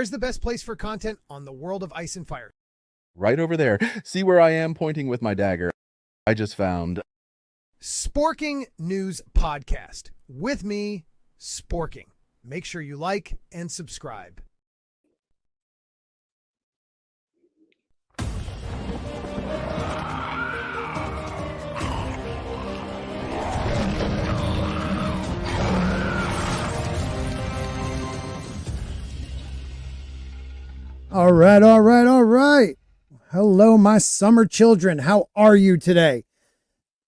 Where's the best place for content on the world of Ice and Fire? Right over there. See where I am pointing with my dagger? I just found Sporking News Podcast. With me, Sporking. Make sure you like and subscribe. All right. Hello, my summer children. How are you today?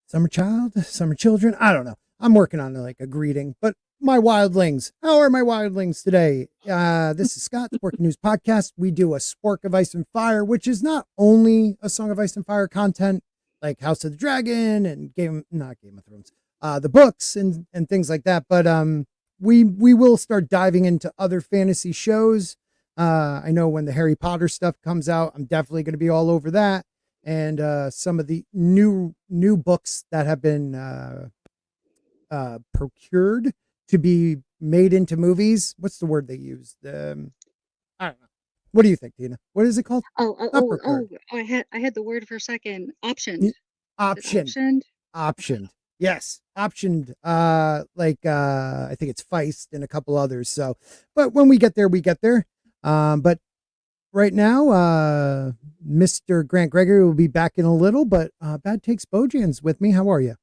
Summer child, summer children. I don't know. I'm working on like a greeting, but my wildlings. How are my wildlings today? This is Scott, Spork News Podcast. We do a Spork of Ice and Fire, which is not only a Song of Ice and Fire content like House of the Dragon and not Game of Thrones, the books and things like that, but we will start diving into other fantasy shows. I know when the Harry Potter stuff comes out, I'm definitely going to be all over that. And some of the new books that have been procured to be made into movies. What's the word they use? I don't know. What do you think, Tina? What is it called? I had the word for a second. Optioned. Optioned. Optioned. Yes, optioned. I think it's Feist and a couple others. So, but when we get there, we get there. But right now, Mr. Grant Gregory will be back in a little, but Bad Takes Bojan's with me. How are you?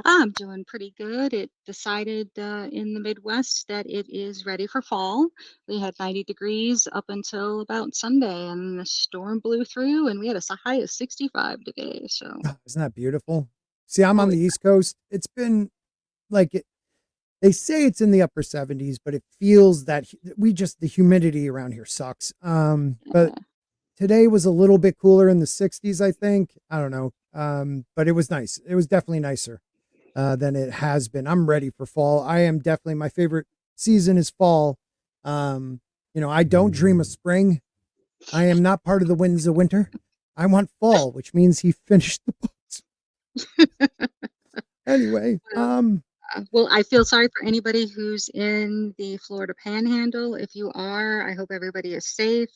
I'm doing pretty good. It decided in the Midwest that it is ready for fall. We had 90 degrees up until about Sunday, and the storm blew through, and we had a high of 65 today. So, isn't that beautiful? See, I'm on the East Coast. It's been like it. They say it's in the upper 70s, but it feels that the humidity around here sucks. But today was a little bit cooler in the 60s, I think. I don't know. But it was nice. It was definitely nicer than it has been. I'm ready for fall. I am definitely, my favorite season is fall. I don't dream of spring. I am not part of the winds of winter. I want fall, which means he finished the books. Anyway, well, I feel sorry for anybody who's in the Florida Panhandle. If you are, I hope everybody is safe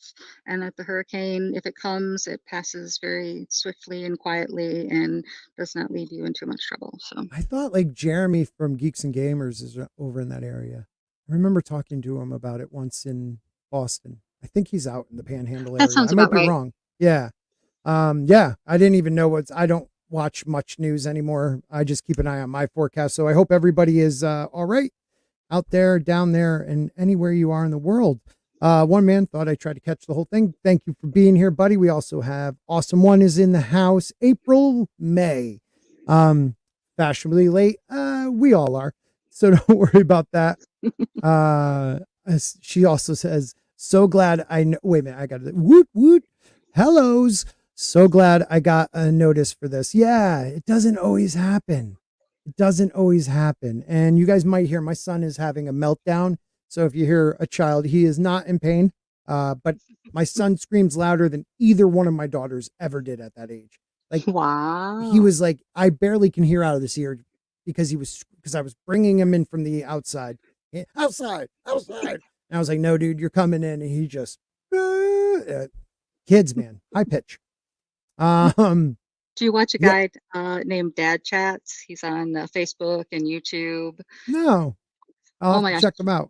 and that the hurricane, if it comes, it passes very swiftly and quietly and does not leave you in too much trouble. So I thought like Jeremy from Geeks and Gamers is over in that area. I remember talking to him about it once in Boston. I think he's out in the Panhandle area. That sounds I might about be right. wrong. Yeah. Yeah. I didn't even know I don't watch much news anymore. I just keep an eye on my forecast. So I hope everybody is all right out there, down there, and anywhere you are in the world. One man thought I tried to catch the whole thing. Thank you for being here, buddy. We also have Awesome One is in the house. April, May. Fashionably late. We all are. So don't worry about that. She also says, so glad I know. Wait a minute. I got it. Woot, woot. Hellos. So glad I got a notice for this. Yeah, it doesn't always happen. It doesn't always happen. And you guys might hear my son is having a meltdown. So if you hear a child, he is not in pain. But my son screams louder than either one of my daughters ever did at that age. Like, wow. He was like, I barely can hear out of this ear because I was bringing him in from the outside. Outside. And I was like, no, dude, you're coming in. And he just, kids, man, high pitch. Do you watch a guy named Dad Chats? He's on Facebook and YouTube. No. I'll have to check them out.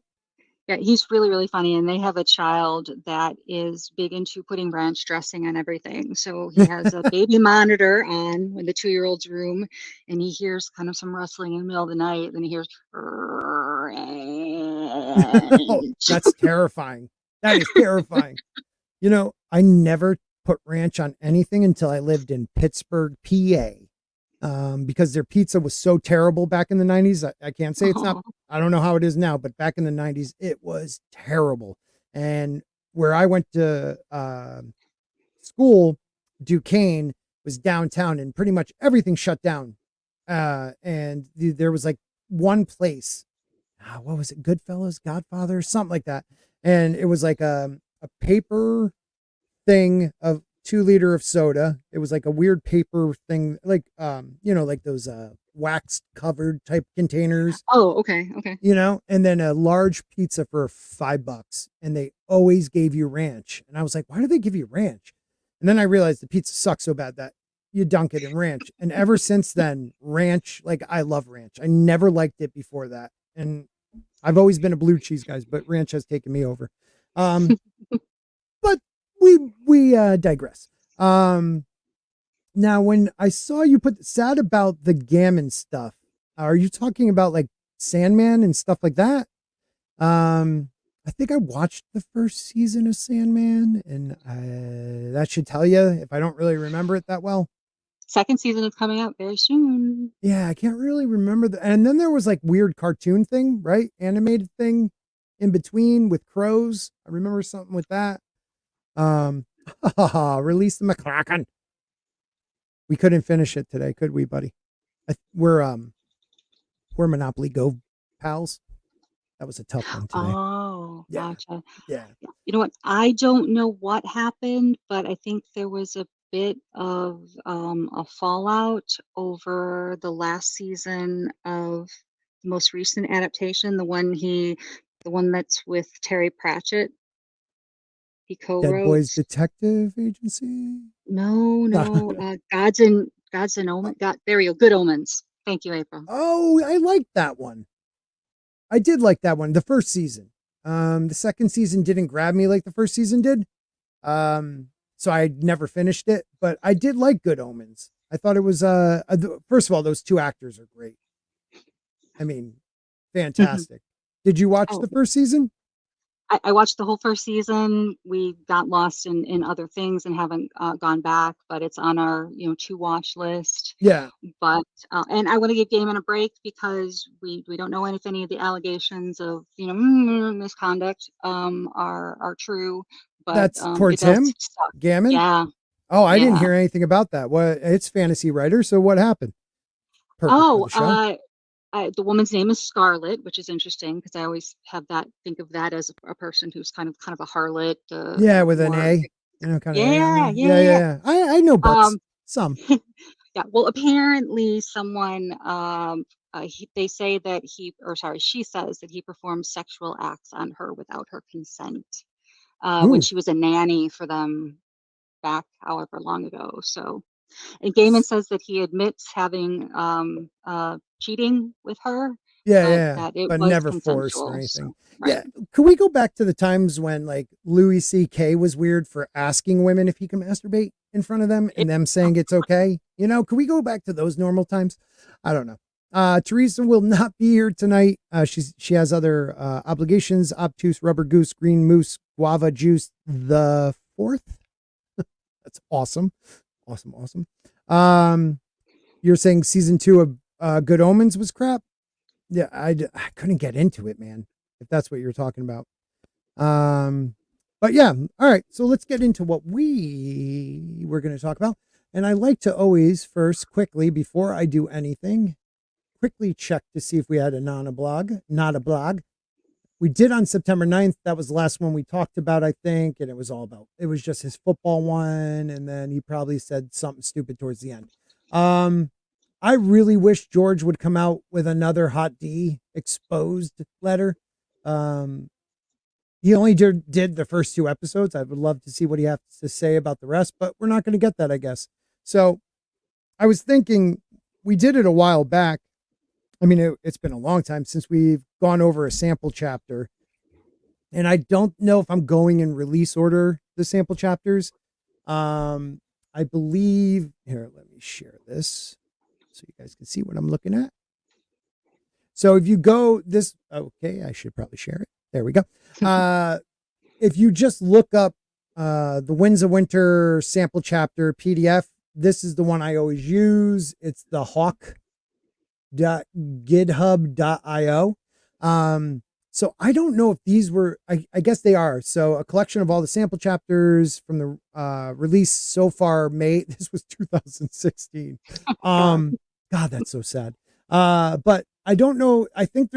Yeah, he's really, really funny. And they have a child that is big into putting ranch dressing on everything. So he has a baby monitor on in the 2-year-old's room, and he hears kind of some rustling in the middle of the night. Then he hears, oh, that's terrifying. That is terrifying. I never put ranch on anything until I lived in Pittsburgh, PA, because their pizza was so terrible back in the 90s. I can't say it's not, I don't know how it is now, but back in the 90s, it was terrible. And where I went to school, Duquesne was downtown and pretty much everything shut down. And there was like one place, what was it? Goodfellas, Godfather, something like that. And it was like a paper thing of 2 liter of soda. It was like a weird paper thing, like like those wax covered type containers, Oh, okay, okay. and then a large pizza for $5. And they always gave you ranch. And I was like, why do they give you ranch? And then I realized the pizza sucks so bad that you dunk it in ranch. And ever since then, ranch, like I love ranch. I never liked it before that. And I've always been a blue cheese guy, but ranch has taken me over. But we digress. Now, when I saw you put sad about the gammon stuff, are you talking about like Sandman and stuff like that? I think I watched the first season of Sandman, and that should tell you if I don't really remember it that well. Second season is coming out very soon. Yeah, I can't really remember and then there was like weird cartoon thing, right? Animated thing in between with crows. I remember something with that. Release the McCracken. We couldn't finish it today, could we, buddy? We're Monopoly Go pals. That was a tough one today. Oh, Yeah. gotcha. Yeah. You know what? I don't know what happened, but I think there was a bit of a fallout over the last season of the most recent adaptation, the one that's with Terry Pratchett. He Dead co-wrote. Boys Detective Agency. No, Gods and Omens. There we go. Good Omens. Thank you, April. Oh, I liked that one. I did like that one. The first season. The second season didn't grab me like the first season did. So I never finished it, but I did like Good Omens. I thought it was first of all, those two actors are great. I mean, fantastic. Did you watch the first season? I watched the whole first season. We got lost in other things and haven't gone back, but it's on our to watch list. Yeah. But and I want to give Gaiman a break because we don't know if any of the allegations of misconduct are true. But that's towards him, Gaiman. Yeah. Oh, I didn't hear anything about that. What? It's fantasy writer. So what happened? Perfect for the show. The woman's name is Scarlet, which is interesting because I always think of that as a person who's kind of a harlot. With an A, kind of. Yeah. I know butts. Some. Yeah. Well, apparently someone, they say that she says that he performed sexual acts on her without her consent when she was a nanny for them back however long ago. So. And Gaiman says that he admits having cheating with her. That it but was never forced or anything. So, right. Yeah. Could we go back to the times when like Louis C.K. was weird for asking women if he can masturbate in front of them and them saying it's okay? Could we go back to those normal times? I don't know. Teresa will not be here tonight. She has other obligations. Obtuse, Rubber Goose, Green Moose, Guava Juice, the 4th. That's awesome. Awesome. You're saying season 2 of Good Omens was crap? Yeah, I couldn't get into it, man, if that's what you're talking about. But yeah, all right. So let's get into what we were going to talk about. And I like to always first quickly, before I do anything, quickly check to see if we had not a blog. We did on September 9th. That was the last one we talked about, I think. And it was just his football one. And then he probably said something stupid towards the end. I really wish George would come out with another Hot D exposed letter. He only did the first 2 episodes. I would love to see what he has to say about the rest, but we're not going to get that, I guess. So I was thinking we did it a while back. I mean, it's been a long time since we've gone over a sample chapter. And I don't know if I'm going in release order, the sample chapters. I believe, here, let me share this so you guys can see what I'm looking at. So if you go okay, I should probably share it. There we go. If you just look up the Winds of Winter sample chapter PDF, this is the one I always use. It's the hawk.github.io. So I don't know if these were, I guess they are. So a collection of all the sample chapters from the release so far this was 2016. God, that's so sad. But I don't know. I think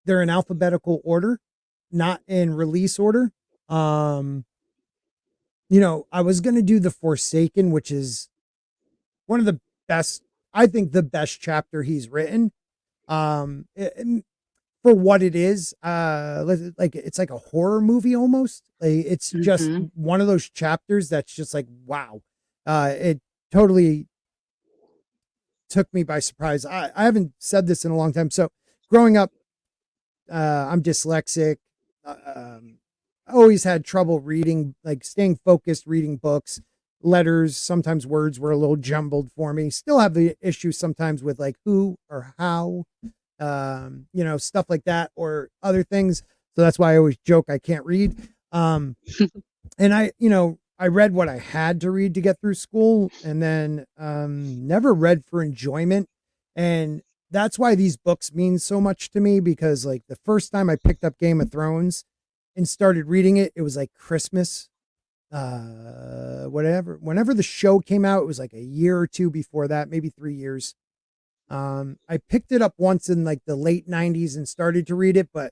they're in alphabetical order, not in release order. I was going to do The Forsaken, which is one of the best I think the best chapter he's written. For what it is, like it's like a horror movie almost. Like, it's just Mm-hmm. one of those chapters that's just like, wow. It totally took me by surprise. I haven't said this in a long time. So growing up, I'm dyslexic. I always had trouble reading, like staying focused, reading books, letters. Sometimes words were a little jumbled for me. Still have the issue sometimes with like who or how, stuff like that or other things. So that's why I always joke I can't read. And I read what I had to read to get through school, and then never read for enjoyment. And that's why these books mean so much to me, because like the first time I picked up Game of Thrones and started reading it, it was like Christmas. Whenever the show came out, it was like a year or two before that, maybe 3 years. I picked it up once in like the late 90s and started to read it, but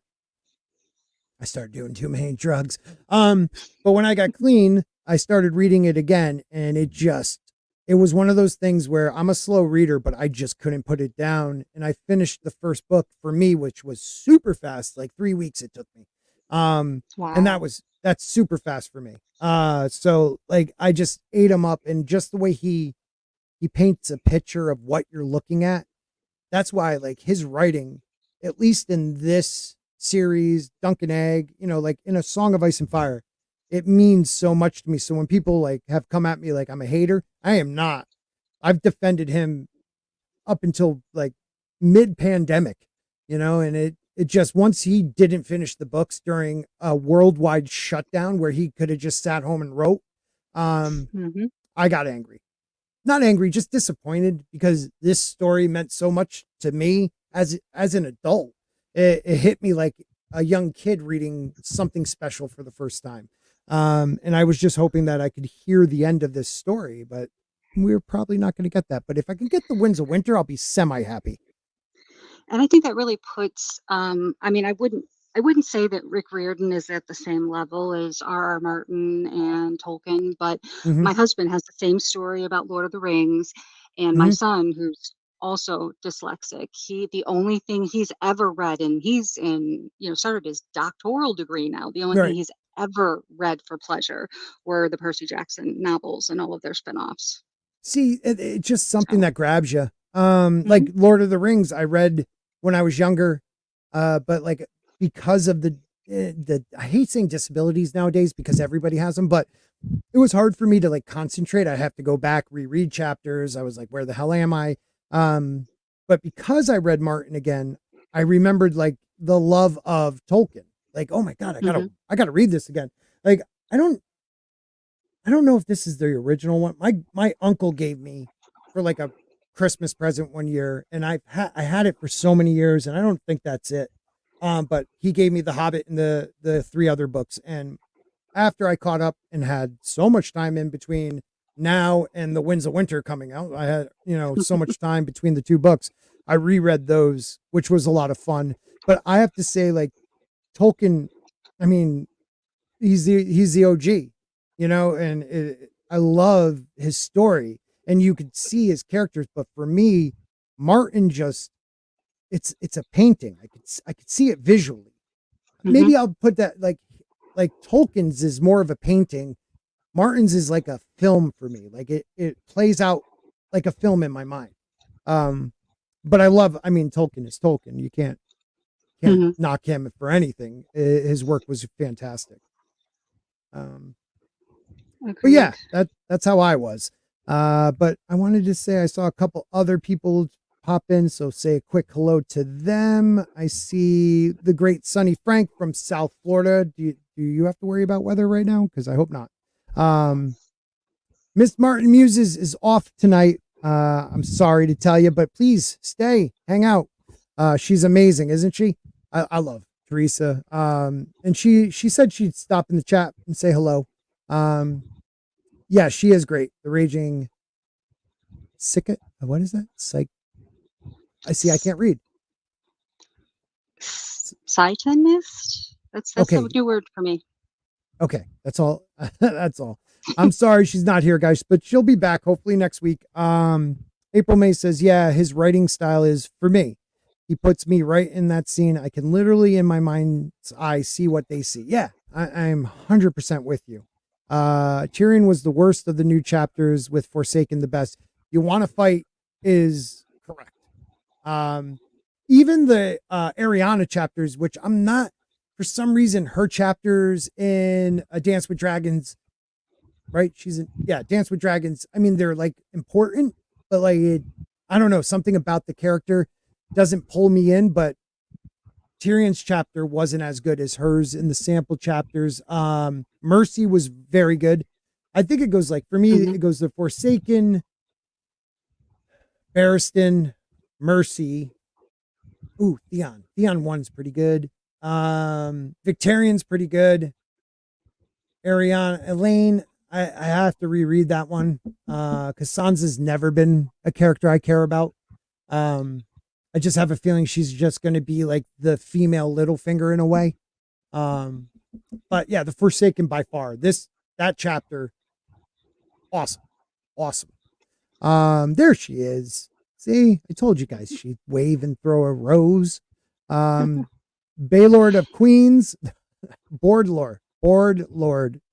I started doing too many drugs. But when I got clean, I started reading it again, and it was one of those things where I'm a slow reader, but I just couldn't put it down. And I finished the first book for me, which was super fast, like 3 weeks it took me. And Wow. that's super fast for me. So like I just ate him up, and just the way he paints a picture of what you're looking at. That's why like his writing, at least in this series, Duncan Egg, like in A Song of Ice and Fire, it means so much to me. So when people like have come at me like I'm a hater, I am not. I've defended him up until like mid pandemic, and it just, once he didn't finish the books during a worldwide shutdown where he could have just sat home and wrote, Mm-hmm. I got angry. Not angry, just disappointed, because this story meant so much to me as an adult. It hit me like a young kid reading something special for the first time. And I was just hoping that I could hear the end of this story, but we're probably not going to get that. But if I can get the Winds of Winter, I'll be semi happy. And I think that really puts, I mean, I wouldn't say that Rick Riordan is at the same level as R.R. Martin and Tolkien, but Hmm. my husband has the same story about Lord of the Rings, and my Hmm. son, who's also dyslexic, the only thing he's ever read, and he's started his doctoral degree now. The only thing Right. he's ever read for pleasure were the Percy Jackson novels and all of their spinoffs. See, it's just something So, that grabs you. mhm, Like Lord of the Rings, I read when I was younger, but like because of the I hate saying disabilities nowadays because everybody has them, but it was hard for me to like concentrate. I have to go back, reread chapters. I was like, where the hell am I? But because I read Martin again, I remembered like the love of Tolkien. Like, oh my God, mhm, I gotta read this again. Like, I don't I don't know if this is the original one. My uncle gave me for like a Christmas present one year, and I had it for so many years, and I don't think that's it. But he gave me The Hobbit and the three other books, and after I caught up and had so much time in between now and The Winds of Winter coming out, I had so much time between the two books. I reread those, which was a lot of fun. But I have to say, like Tolkien, I mean, he's the OG, and I love his story, and you could see his characters. But for me, Martin just it's a painting. I could see it visually. mhm, Maybe I'll put that like Tolkien's is more of a painting. Martin's is like a film for me. Like it plays out like a film in my mind. Um, but I mean, Tolkien is Tolkien. You can't mhm. knock him for anything. His work was fantastic. Um, but yeah, Agreed. that's how I was. But I wanted to say I saw a couple other people pop in, so say a quick hello to them. I see the great Sunny Frank from South Florida. Do you have to worry about weather right now? Because I hope not. Um, Miss Martin Muses is off tonight. I'm sorry to tell you, but please stay, hang out. She's amazing, isn't she? I love Teresa. And she said she'd stop in the chat and say hello. Um, yeah, she is great. The Raging Sicket. What is that? Psych. I see. I can't read. Satanist? That's a Okay. new word for me. Okay. That's all. That's all. I'm sorry she's not here, guys, but she'll be back hopefully next week. April May says, yeah, his writing style is for me. He puts me right in that scene. I can literally in my mind's eye see what they see. Yeah, I'm 100% with you. Tyrion was the worst of the new chapters, with Forsaken the best. You want to fight is correct. Even the Ariana chapters, which I'm not, for some reason, her chapters in A Dance with Dragons, right? She's in, yeah, Dance with Dragons. I mean, they're like important, but like, I don't know, something about the character doesn't pull me in, but Tyrion's chapter wasn't as good as hers in the sample chapters. Mercy was very good. I think it goes like, for me, it goes the Forsaken, Barristan, Mercy. Ooh, Theon. Theon 1's pretty good. Victarion's pretty good. Ariana, Elaine, I have to reread that one. Because Sansa's never been a character I care about. I just have a feeling she's just going to be like the female Littlefinger in a way. But yeah, the Forsaken by far. That chapter, awesome. There she is. See, I told you guys she'd wave and throw a rose. Baylord of Queens, Board Lord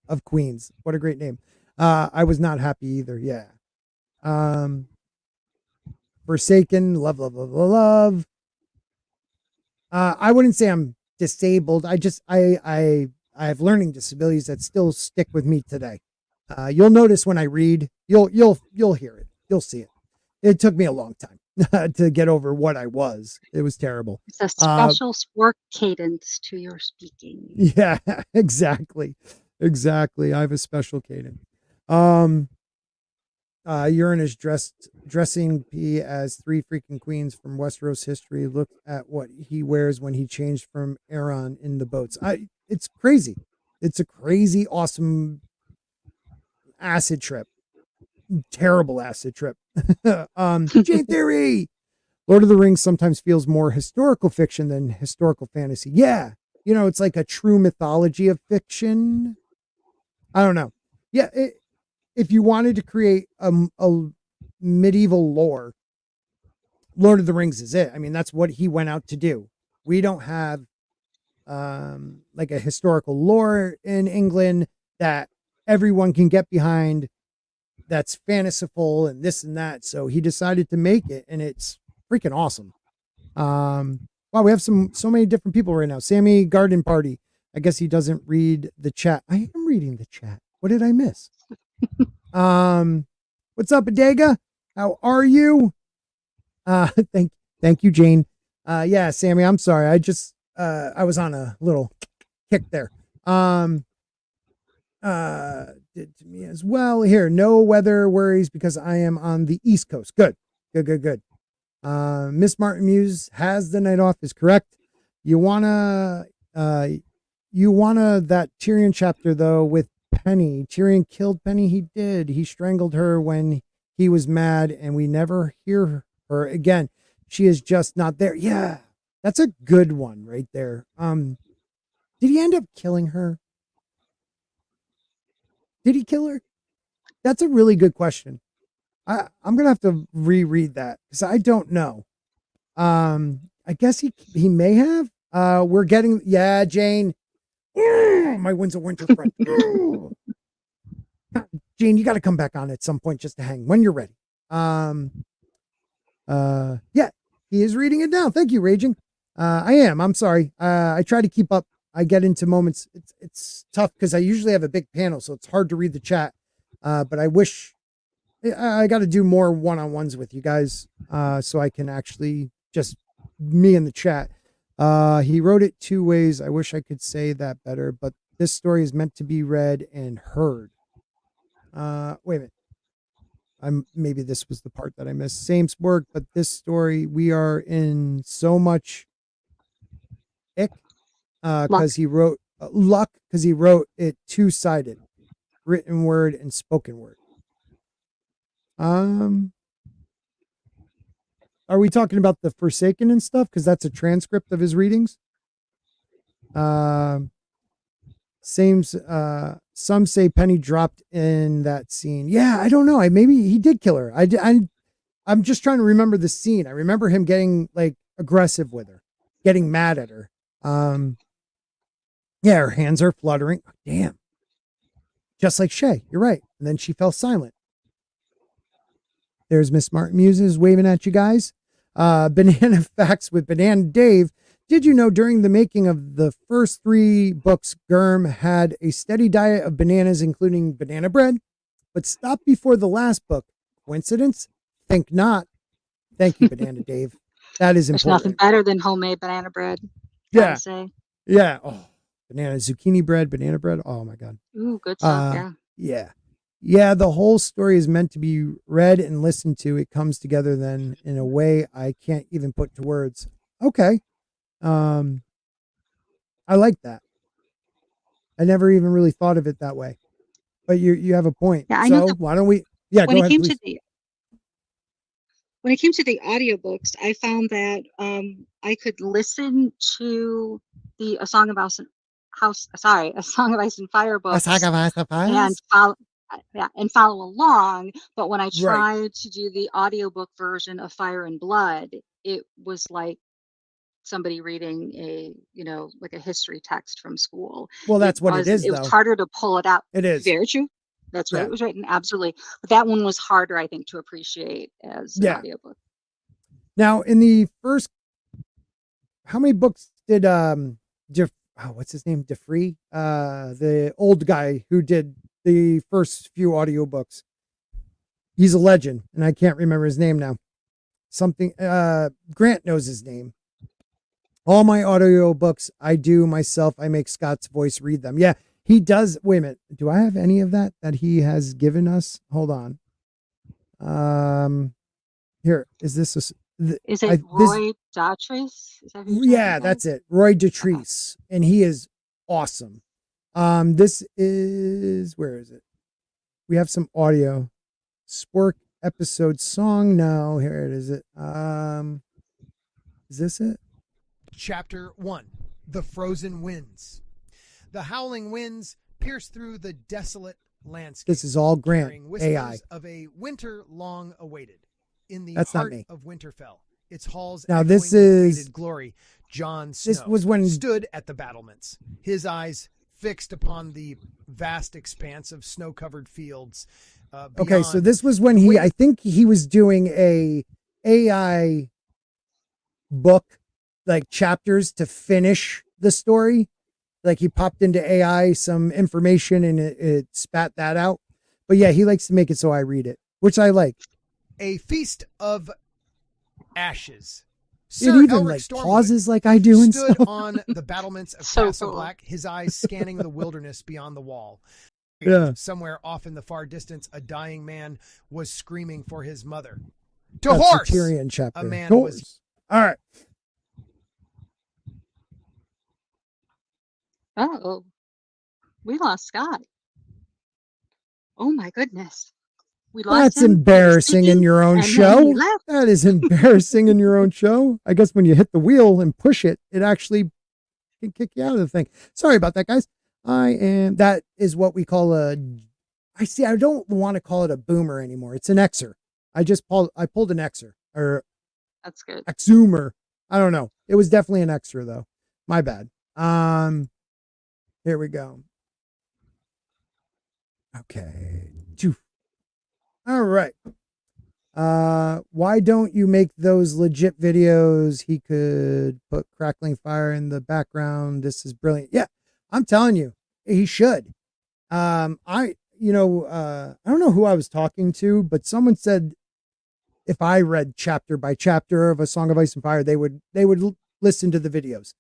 of Queens. What a great name. I was not happy either. Yeah. Forsaken, love. I wouldn't say I'm disabled. I have learning disabilities that still stick with me today. You'll notice when I read, you'll hear it. You'll see it. It took me a long time to get over what I was. It was terrible. It's a special Spork cadence to your speaking. Yeah, exactly. I have a special cadence. Euron is dressing P as 3 freaking queens from Westeros history. Look at what he wears when he changed from Aeron in the boats. It's crazy. It's a crazy, awesome acid trip. Terrible acid trip. Jane Theory. Lord of the Rings sometimes feels more historical fiction than historical fantasy. Yeah. It's like a true mythology of fiction. I don't know. Yeah. If you wanted to create a medieval lore, Lord of the Rings is it. I mean, that's what he went out to do. We don't have like a historical lore in England that everyone can get behind, that's fanciful and this and that. So he decided to make it, and it's freaking awesome. Wow, we have so many different people right now. Sammy Garden Party. I guess he doesn't read the chat. I am reading the chat. What did I miss? What's up, Adega? How are you? Thank you, Jane. Yeah, Sammy, I'm sorry. I was on a little kick there. Did to me as well. Here, no weather worries because I am on the East Coast. Good. Miss Martin Muse has the night off is correct. You wanna that Tyrion chapter though with Penny. Tyrion killed Penny. He did. He strangled her when he was mad, and we never hear her again. She is just not there. Yeah, that's a good one right there. Did he end up killing her? Did he kill her? That's a really good question. I'm gonna have to reread that because I don't know. I guess he may have. We're getting Jane. My Winds of Winter friend. Jane, you got to come back on at some point just to hang when you're ready. Yeah, he is reading it down. Thank you, Raging. I am. I'm sorry. I try to keep up. I get into moments. It's tough because I usually have a big panel, so it's hard to read the chat. But I wish I got to do more one-on-ones with you guys, so I can actually just me in the chat. He wrote it 2 ways. I wish I could say that better, but this story is meant to be read and heard. Wait a minute. Maybe this was the part that I missed. Same Spork, but this story, we are in so much ick because he wrote luck because he wrote it 2-sided, written word and spoken word. Are we talking about the Forsaken and stuff? Because that's a transcript of his readings. Some say Penny dropped in that scene. Yeah, I don't know. Maybe he did kill her. I'm just trying to remember the scene. I remember him getting like aggressive with her, getting mad at her. Yeah, her hands are fluttering. Oh, damn. Just like Shay. You're right. And then she fell silent. There's Miss Martin Muses waving at you guys. Banana Facts with Banana Dave. Did you know during the making of the first 3 books, Germ had a steady diet of bananas, including banana bread, but stopped before the last book? Coincidence? Think not. Thank you, Banana Dave. That is There's nothing important. better than homemade banana bread. Yeah. Gotta say. Yeah. Oh, banana zucchini bread, banana bread. Oh my God. Ooh, good stuff. Yeah. Yeah. Yeah. The whole story is meant to be read and listened to. It comes together then in a way I can't even put to words. Okay. I like that. I never even really thought of it that way, but you have a point. Yeah, I know So that why don't we, yeah, when go it ahead, came please. to the when it came to the audiobooks, I found that I could listen to the A Song of Ice and A Song of Ice and Fire books and follow and follow along. But when I Right. tried to do the audiobook version of Fire and Blood, it was like somebody reading like a history text from school. Well, that's what it is, It was though. harder to pull it out. It is. Very true. That's what Yeah. it was written. Absolutely. But that one was harder, I think, to appreciate as an Yeah. audiobook. Now, in the first, how many books did what's his name? DeFree, the old guy who did the first few audiobooks. He's a legend, and I can't remember his name now. Something Grant knows his name. All my audiobooks I do myself. I make Scott's voice read them. Yeah, he does. Wait a minute. Do I have any of that he has given us? Hold on. Here, is this Is it Roy Dotrice? Is that who you're yeah, that's it. Roy Dotrice. Okay. And he is awesome. This is, where is it? We have some audio. Spork episode song. No, here it is. Is this it? Chapter 1. The Frozen Winds. The howling winds pierce through the desolate landscape. This is all Grant AI. Of a winter long awaited. In the That's heart not me. Of Winterfell, its halls now this is glory. Jon Snow this was when stood at the battlements, his eyes fixed upon the vast expanse of snow-covered fields. Okay, so this was when I think he was doing a AI book, like chapters to finish the story. Like he popped into AI some information and it spat that out. But yeah, he likes to make it so I read it, which I like. A feast of ashes. It even like pauses like I do and stood stuff. on the battlements of So Castle cool. Black, his eyes scanning the wilderness beyond the wall. Yeah. Somewhere off in the far distance, a dying man was screaming for his mother. That's horse! The Tyrion chapter. A man horse. was. All right. Uh-oh. We lost Scott. Oh my goodness. We lost That's him. embarrassing in your own and then show. he left. That is embarrassing in your own show. I guess when you hit the wheel and push it, it actually can kick you out of the thing. Sorry about that, guys. That is what we call I don't want to call it a boomer anymore. It's an Xer. I pulled an Xer or That's good. Xzoomer. I don't know. It was definitely an Xer though. My bad. Here we go. Okay. All right. Why don't you make those legit videos? He could put crackling fire in the background. This is brilliant. Yeah, I'm telling you, he should. I don't know who I was talking to, but someone said if I read chapter by chapter of A Song of Ice and Fire, they would listen to the videos.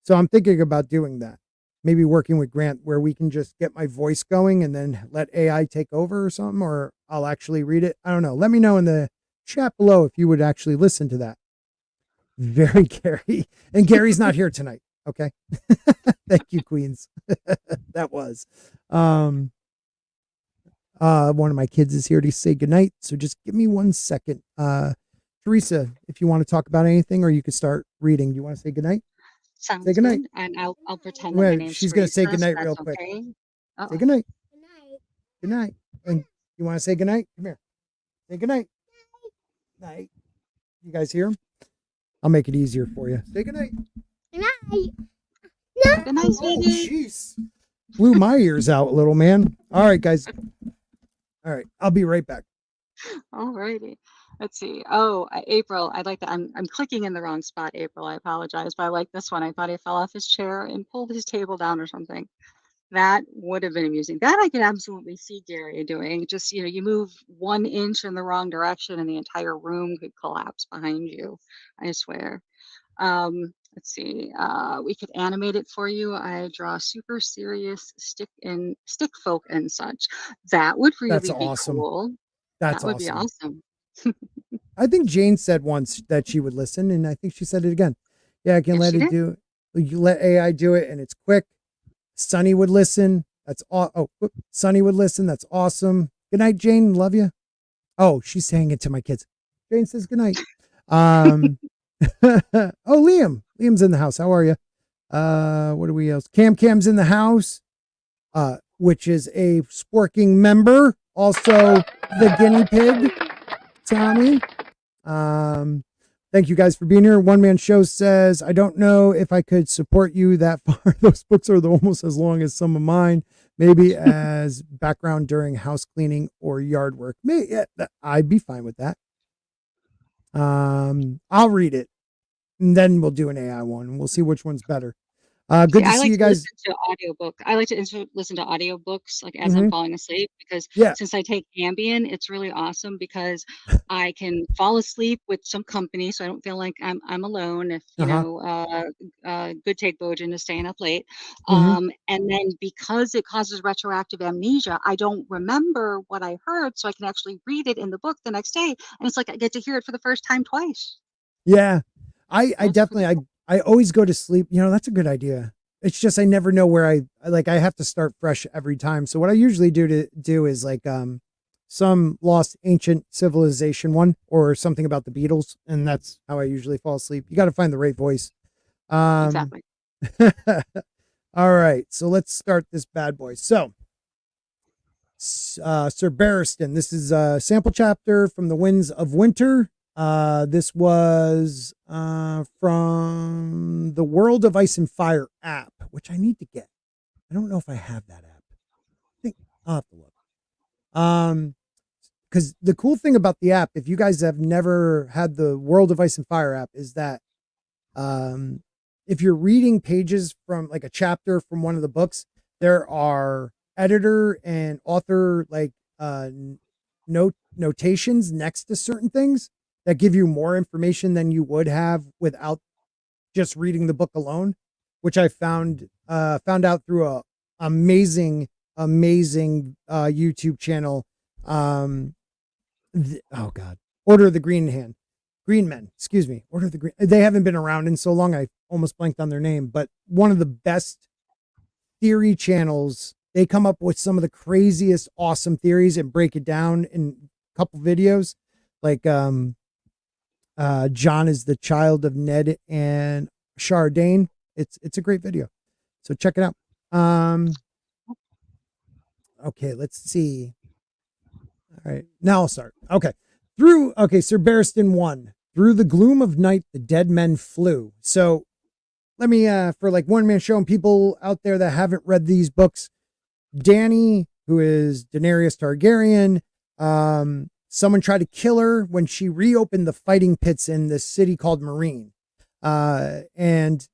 So I'm thinking about doing that. Maybe working with Grant where we can just get my voice going and then let AI take over or something, or I'll actually read it. I don't know. Let me know in the chat below if you would actually listen to that. Very Gary. And Gary's not here tonight. Okay. Thank you, Queens. That was. One of my kids is here to say goodnight. So just give me 1 second. Teresa, if you want to talk about anything, or you could start reading. Do you want to say goodnight? Sounds say goodnight. good. And I'll pretend that my name's she's going to say Teresa, goodnight so real that's quick. okay. Say goodnight. Good night. And you want to say goodnight? Come here. Say goodnight. Night. You guys hear him? I'll make it easier for you. Say good night. Good night, Oh, sweetie. jeez. Blew my ears out, little man. All right, guys. All right. I'll be right back. All righty. Let's see. Oh, April, I'd like to. I'm clicking in the wrong spot, April. I apologize, but I like this one. I thought he fell off his chair and pulled his table down or something. That would have been amusing. That I could absolutely see Gary doing. Just, you move 1 inch in the wrong direction and the entire room could collapse behind you. I swear. Let's see. We could animate it for you. I draw super serious stick folk and such. That would That's really be awesome. cool. That's That would be awesome. awesome. I think Jane said once that she would listen, and I think she said it again. Yeah, I can Yes, let she it did. do. You let AI do it, and it's quick. Sunny would listen. That's Sunny would listen. That's awesome. Good night, Jane. Love you. Oh, she's saying it to my kids. Jane says good night. Oh, Liam. Liam's in the house. How are you? What are we else? Cam's in the house, which is a Sporking member. Also, the guinea pig, Tommy. Thank you guys for being here. One Man Show says, I don't know if I could support you that far. Those books are almost as long as some of mine, maybe as background during house cleaning or yard work. I'd be fine with that. I'll read it and then we'll do an AI one. We'll see which one's better. Good to I see like you to guys. listen to audiobook. I like to listen to audiobooks like as I'm falling asleep because Yeah. since I take Ambien, it's really awesome because I can fall asleep with some company, so I don't feel like I'm alone. If good take Bojan is staying up late, Mhm. and then because it causes retroactive amnesia, I don't remember what I heard, so I can actually read it in the book the next day, and it's like I get to hear it for the first time twice. Yeah. I That's pretty definitely, cool. I always go to sleep. That's a good idea. It's just, I never know where I have to start fresh every time. So what I usually do is like, some lost ancient civilization one or something about the Beatles. And that's how I usually fall asleep. You got to find the right voice. Um, Exactly. all right. So let's start this bad boy. So, Sir Barristan, this is a sample chapter from the Winds of Winter. This was from the World of Ice and Fire app, which I need to get. I don't know if I have that app. I think I'll have to look. Because the cool thing about the app, if you guys have never had the World of Ice and Fire app, is that if you're reading pages from like a chapter from one of the books, there are editor and author like notations next to certain things that give you more information than you would have without just reading the book alone, which I found out through a amazing YouTube channel. Oh God, Order of the Green Men, excuse me. Order of the Green. They haven't been around in so long. I almost blanked on their name, but one of the best theory channels. They come up with some of the craziest, awesome theories and break it down in a couple videos. Like, John is the child of Ned and Chardane. It's a great video. So check it out. Okay, let's see. All right, now I'll start. Okay. Sir Barristan 1. Through the gloom of night, the dead men flew. So let me, for like One Man Show and people out there that haven't read these books, Dany, who is Daenerys Targaryen, someone tried to kill her when she reopened the fighting pits in this city called Marine. And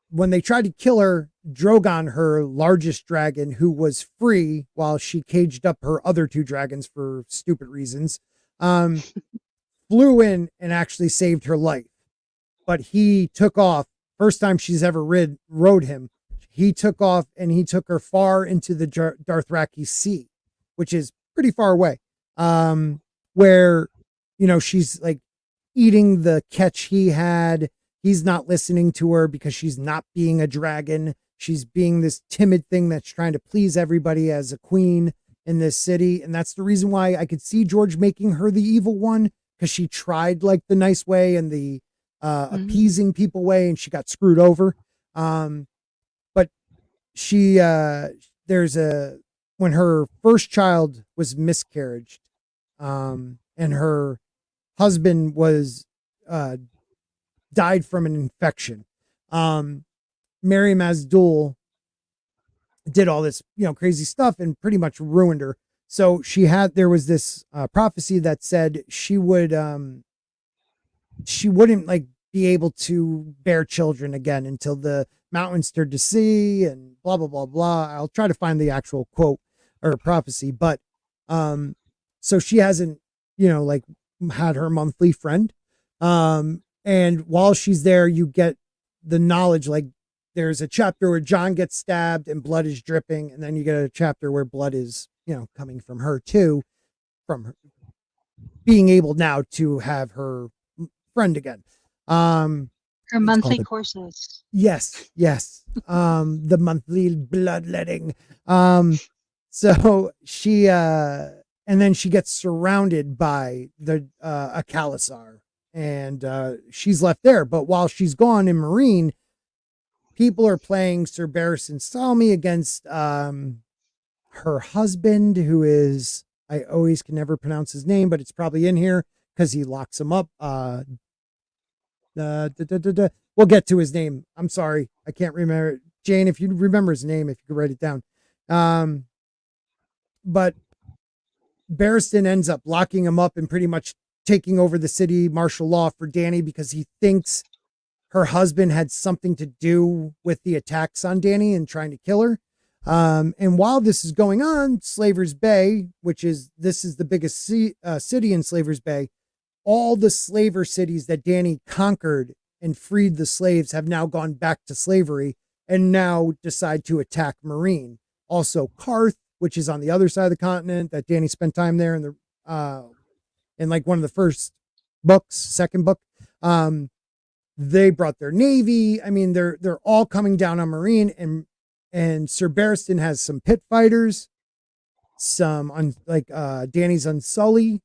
when they tried to kill her, Drogon, her largest dragon, who was free while she caged up her other two dragons for stupid reasons, flew in and actually saved her life. But he took off. First time she's ever rode him. He took off and he took her far into the Dothraki Sea, which is pretty far away. Where, she's like eating the catch he had. He's not listening to her because she's not being a dragon. She's being this timid thing that's trying to please everybody as a queen in this city. And that's the reason why I could see George making her the evil one, because she tried like the nice way and the appeasing people way, and she got screwed over. But she, when her first child was miscarried, and her husband was died from an infection. Mary Mazdul did all this, crazy stuff and pretty much ruined her. So there was this prophecy that said she wouldn't like be able to bear children again until the mountains turned to sea and blah, blah, blah, blah. I'll try to find the actual quote or prophecy, but, so she hasn't, like had her monthly friend. And while she's there, you get the knowledge, like there's a chapter where John gets stabbed and blood is dripping. And then you get a chapter where blood is, coming from her too, from her being able now to have her friend again. Her monthly courses. Yes. The monthly bloodletting. So she, and then she gets surrounded by the, Akalisar, and, she's left there. But while she's gone in Marine, people are playing Sir Barristan Salmi against, her husband, who is, I always can never pronounce his name, but it's probably in here because he locks him up. We'll get to his name. I'm sorry. I can't remember. Jane, if you remember his name, if you could write it down. But Barristan ends up locking him up and pretty much taking over the city martial law for Dany because he thinks her husband had something to do with the attacks on Dany and trying to kill her. And while this is going on, Slaver's Bay, this is the biggest city in Slaver's Bay, all the slaver cities that Dany conquered and freed the slaves have now gone back to slavery and now decide to attack Marine. Also Karth, which is on the other side of the continent, that Dany spent time there in like one of the first books, second book. They brought their navy. I mean, they're all coming down on Marine, and Sir Barristan has some pit fighters, Dany's Unsully,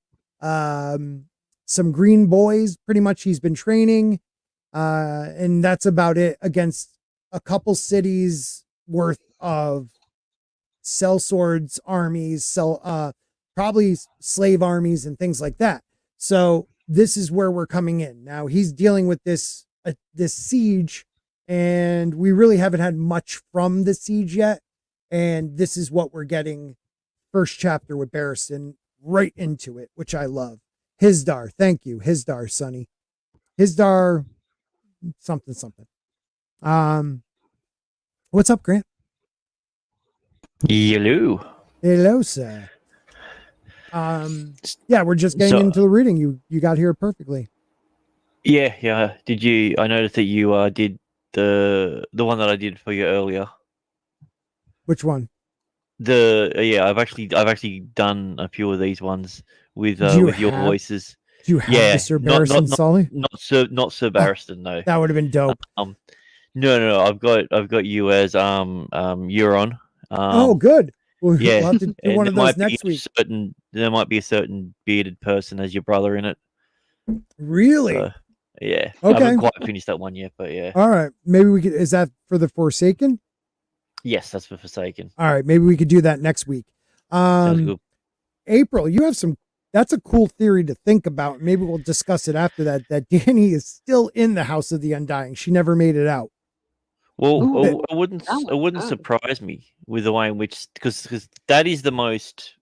some green boys, pretty much he's been training. And that's about it against a couple cities worth of sellswords armies, probably slave armies and things like that. So this is where we're coming in. Now he's dealing with this siege, and we really haven't had much from the siege yet. And this is what we're getting. First chapter with Barristan, right into it, which I love. Hisdar, thank you. Hisdar, Sonny. Hisdar, something. What's up, Grant? Hello, sir. Yeah, we're just getting into the reading. You got here perfectly. Yeah. Did you? I noticed that you did the one that I did for you earlier. Which one? I've actually done a few of these ones with your voices. Do you have the Sir Barristan Sully? Not Sir Barristan, no. That would have been dope. No. I've got you as Euron. Oh, good. We'll have to do one of those next week. There might be a certain bearded person as your brother in it. Really? Yeah. Okay. I haven't quite finished that one yet, but yeah. All right. Maybe we could. Is that for the Forsaken? Yes, that's for Forsaken. All right. Maybe we could do that next week. Sounds good. April, you have that's a cool theory to think about. Maybe we'll discuss it after that Dany is still in the House of the Undying. She never made it out. Well, it wouldn't surprise me with the way in which, because that is the most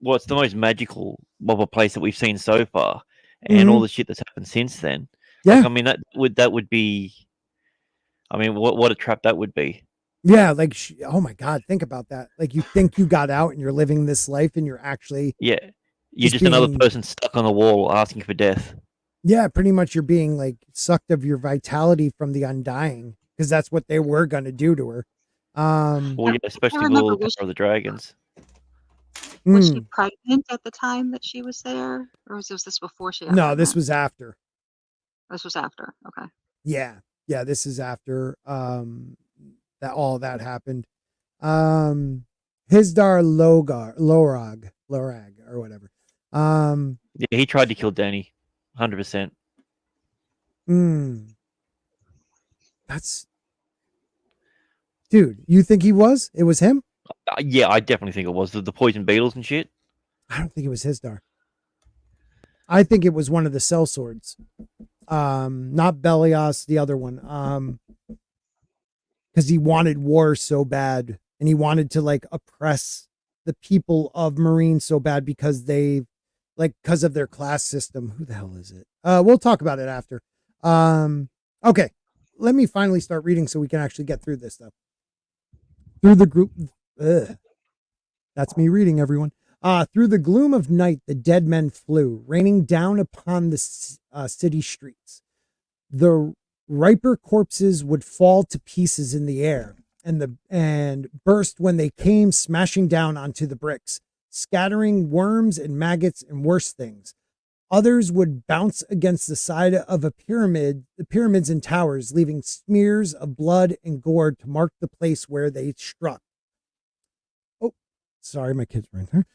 magical of a place that we've seen so far, and all the shit that's happened since then. Yeah, like, I mean that would be, I mean, what a trap that would be. Yeah, like oh my God, think about that. Like you think you got out and you're living this life, and you're actually you're just another person stuck on the wall asking for death. Yeah, pretty much you're being like sucked of your vitality from the Undying. Because that's what they were going to do to her. Especially with all the power of the dragons. Was she pregnant at the time that she was there? Or was this before she got pregnant? This was after. This was after. Okay. Yeah, this is after that all that happened. Hisdar Lorag, or whatever. He tried to kill Dany, 100%. Dude, you think he was? It was him? Yeah, I definitely think it was. The poison beetles and shit. I don't think it was Hisdar. I think it was one of the sellswords. Not Belias, the other one. Because he wanted war so bad, and he wanted to like oppress the people of Marine so bad because because of their class system. Who the hell is it? We'll talk about it after. Okay. Let me finally start reading so we can actually get through this though. Through the group. That's me reading, everyone. Through the gloom of night, the dead men flew, raining down upon the city streets. The riper corpses would fall to pieces in the air and burst when they came smashing down onto the bricks, scattering worms and maggots and worse things. Others would bounce against the side of a pyramid, the pyramids and towers, leaving smears of blood and gore to mark the place where they struck. Oh, sorry, my kids were in there.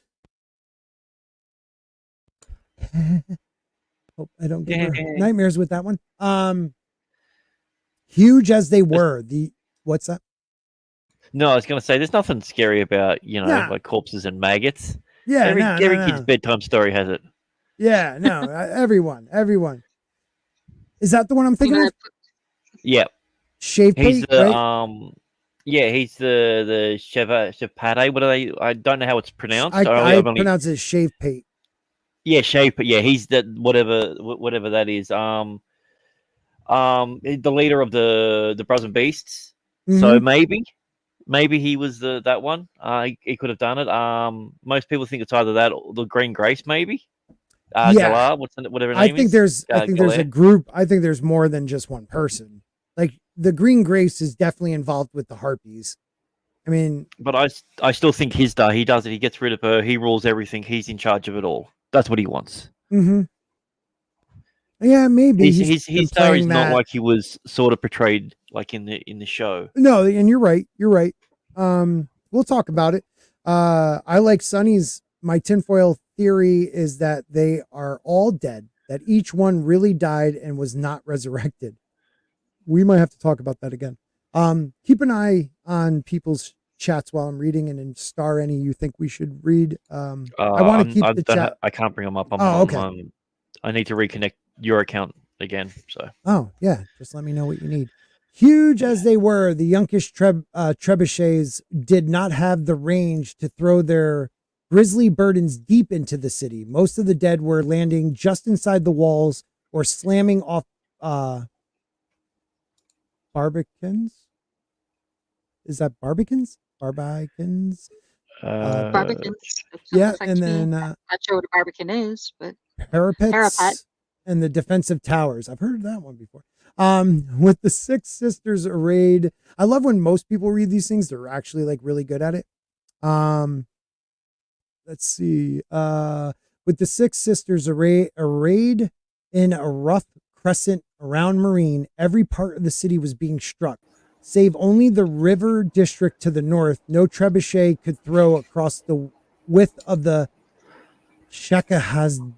Hope I don't give her nightmares with that one. Huge as they were, what's that? No, I was going to say there's nothing scary about like corpses and maggots. Yeah, every kid's bedtime story has it. Yeah, no, everyone. Is that the one I'm thinking of? Yeah, Shave he's Pate, the right? Yeah, he's the Chevade. What are they? I don't know how it's pronounced. I pronounce it Shave Pate. Yeah, Shave Pate. Yeah, he's that whatever that is. The leader of the Brothers Beasts. Mm-hmm. So maybe he was that one. He could have done it. Most people think it's either that or the Green Grace, maybe. Galar, whatever name I think there's a group. I think there's more than just one person. Like the Green Grace is definitely involved with the Harpies. I mean, but I still think he does it. He gets rid of her. He rules everything. He's in charge of it all. That's what he wants. Mm-hmm. Yeah, maybe his star is not like he was sort of portrayed like in the show. No, and you're right. We'll talk about it. I like Sonny's. My tinfoil theory is that they are all dead. That each one really died and was not resurrected. We might have to talk about that again. Keep an eye on people's chats while I'm reading, and then star any you think we should read. I want to keep the chat. I can't bring them up. Okay. I need to reconnect your account again. So. Oh yeah, just let me know what you need. Huge as they were, the younkish trebuchets did not have the range to throw their grisly burdens deep into the city. Most of the dead were landing just inside the walls or slamming off barbicans. Is that barbicans? Barbicans? Barbicans. Yeah, and then not sure what a barbican is, but parapet and the defensive towers. I've heard of that one before. With the six sisters arrayed, I love when most people read these things. They're actually like really good at it. Let's see. With the six sisters arrayed in a rough crescent around Marine, every part of the city was being struck, save only the river district to the north. No trebuchet could throw across the width of the Shekahazdan.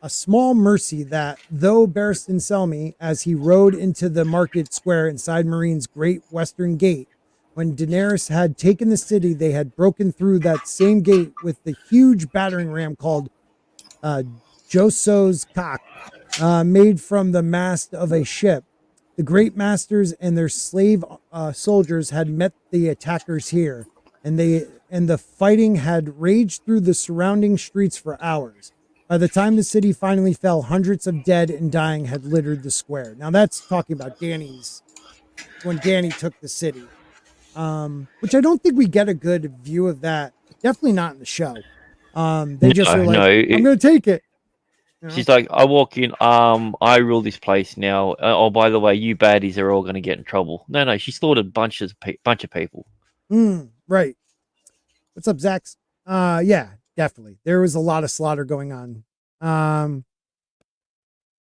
A small mercy that, though Barristan Selmy, as he rode into the market square inside Marine's great western gate, when Daenerys had taken the city, they had broken through that same gate with the huge battering ram called Joso's Cock, made from the mast of a ship. The great masters and their slave soldiers had met the attackers here, and the fighting had raged through the surrounding streets for hours. By the time the city finally fell, hundreds of dead and dying had littered the square. Now that's talking about when Dany took the city, which I don't think we get a good view of that. Definitely not in the show. They just were like, I'm going to take it. You know? She's like, I walk in, I rule this place now. Oh, by the way, you baddies are all going to get in trouble. No, she slaughtered bunch of people. Right. What's up, Zax? Yeah, definitely. There was a lot of slaughter going on.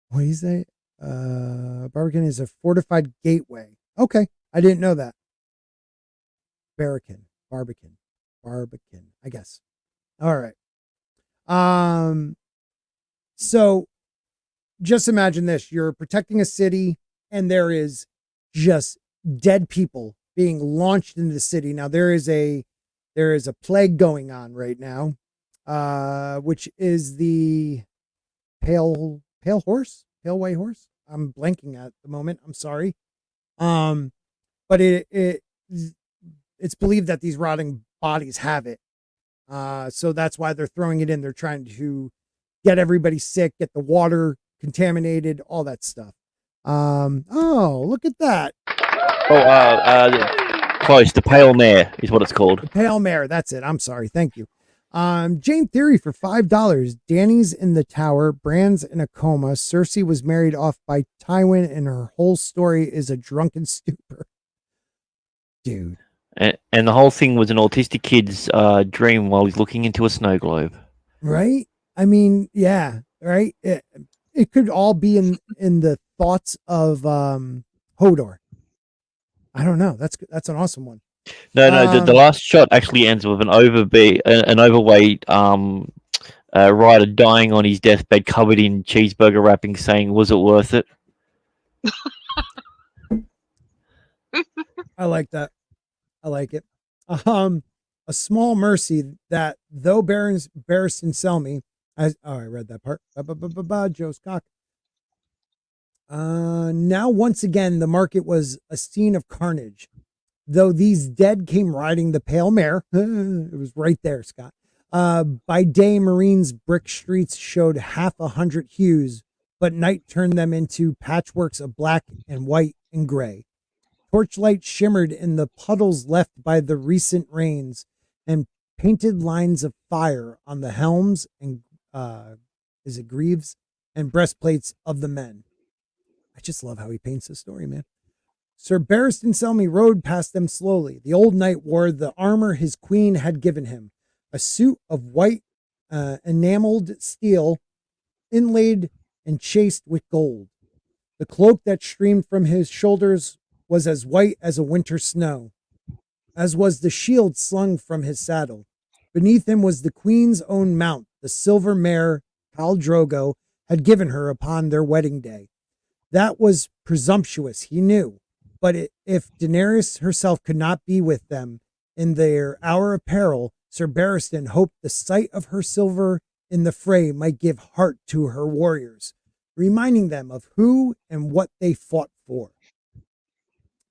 What do you say? Barbican is a fortified gateway. Okay, I didn't know that. Barbican, I guess. All right. So just imagine this. You're protecting a city and there is just dead people being launched into the city. Now there is a plague going on right now. which is the pale white horse. I'm blanking at the moment. I'm sorry. But it's believed that these rotting bodies have it. So that's why they're throwing it in. They're trying to get everybody sick, get the water contaminated, all that stuff. Oh, look at that. Close. The Pale Mare is what it's called. The Pale Mare. That's it. I'm sorry. Thank you. Jane Theory for $5. Danny's in the tower. Bran's in a coma. Cersei was married off by Tywin, and her whole story is a drunken stupor. Dude. And the whole thing was an autistic kid's dream while he's looking into a snow globe. Right? I mean, yeah, right? It could all be in the thoughts of Hodor. I don't know. That's an awesome one. No, the last shot actually ends with an overweight rider dying on his deathbed covered in cheeseburger wrapping saying, "Was it worth it?" I like that. I like it. A small mercy that though Barristan Selmy, I read that part. Joe's cock. Now once again the market was a scene of carnage. Though these dead came riding the pale mare, it was right there, Scott. By day, Marine's brick streets showed 100 hues, but night turned them into patchworks of black and white and gray. Torchlight shimmered in the puddles left by the recent rains, and painted lines of fire on the helms and greaves and breastplates of the men. I just love how he paints the story, man. Sir Barristan Selmy rode past them slowly. The old knight wore the armor his queen had given him, a suit of white enameled steel, inlaid and chased with gold. The cloak that streamed from his shoulders was as white as a winter snow, as was the shield slung from his saddle. Beneath him was the queen's own mount, the silver mare Khal Drogo had given her upon their wedding day. That was presumptuous, he knew. But if Daenerys herself could not be with them in their hour of peril, Sir Barristan hoped the sight of her silver in the fray might give heart to her warriors, reminding them of who and what they fought for.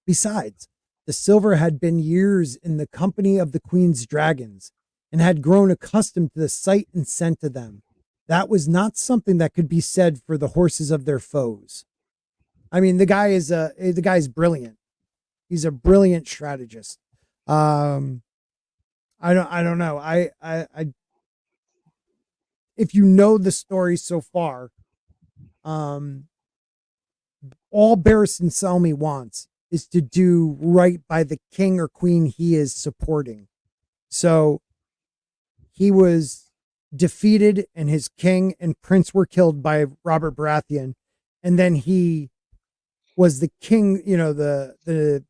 Besides, the silver had been years in the company of the Queen's dragons and had grown accustomed to the sight and scent of them. That was not something that could be said for the horses of their foes. I mean, the guy's brilliant. He's a brilliant strategist. I don't know. I if you know the story so far, all Barristan Selmy wants is to do right by the king or queen he is supporting. So he was defeated and his king and prince were killed by Robert Baratheon. And then he was the king, the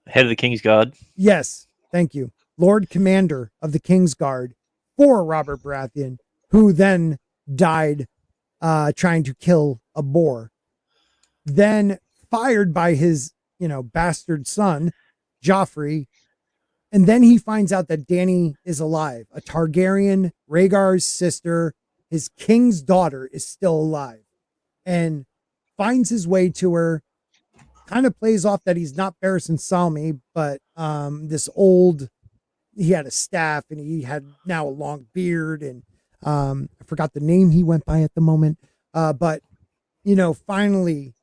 head of the King's Guard. Yes, thank you. Lord Commander of the King's Guard for Robert Baratheon, who then died trying to kill a boar. Then fired by his, bastard son, Joffrey. And then he finds out that Dany is alive. A Targaryen, Rhaegar's sister, his king's daughter is still alive. And finds his way to her, kind of plays off that he's not Barristan Selmy, but he had a staff and he had now a long beard and I forgot the name he went by at the moment. But, finally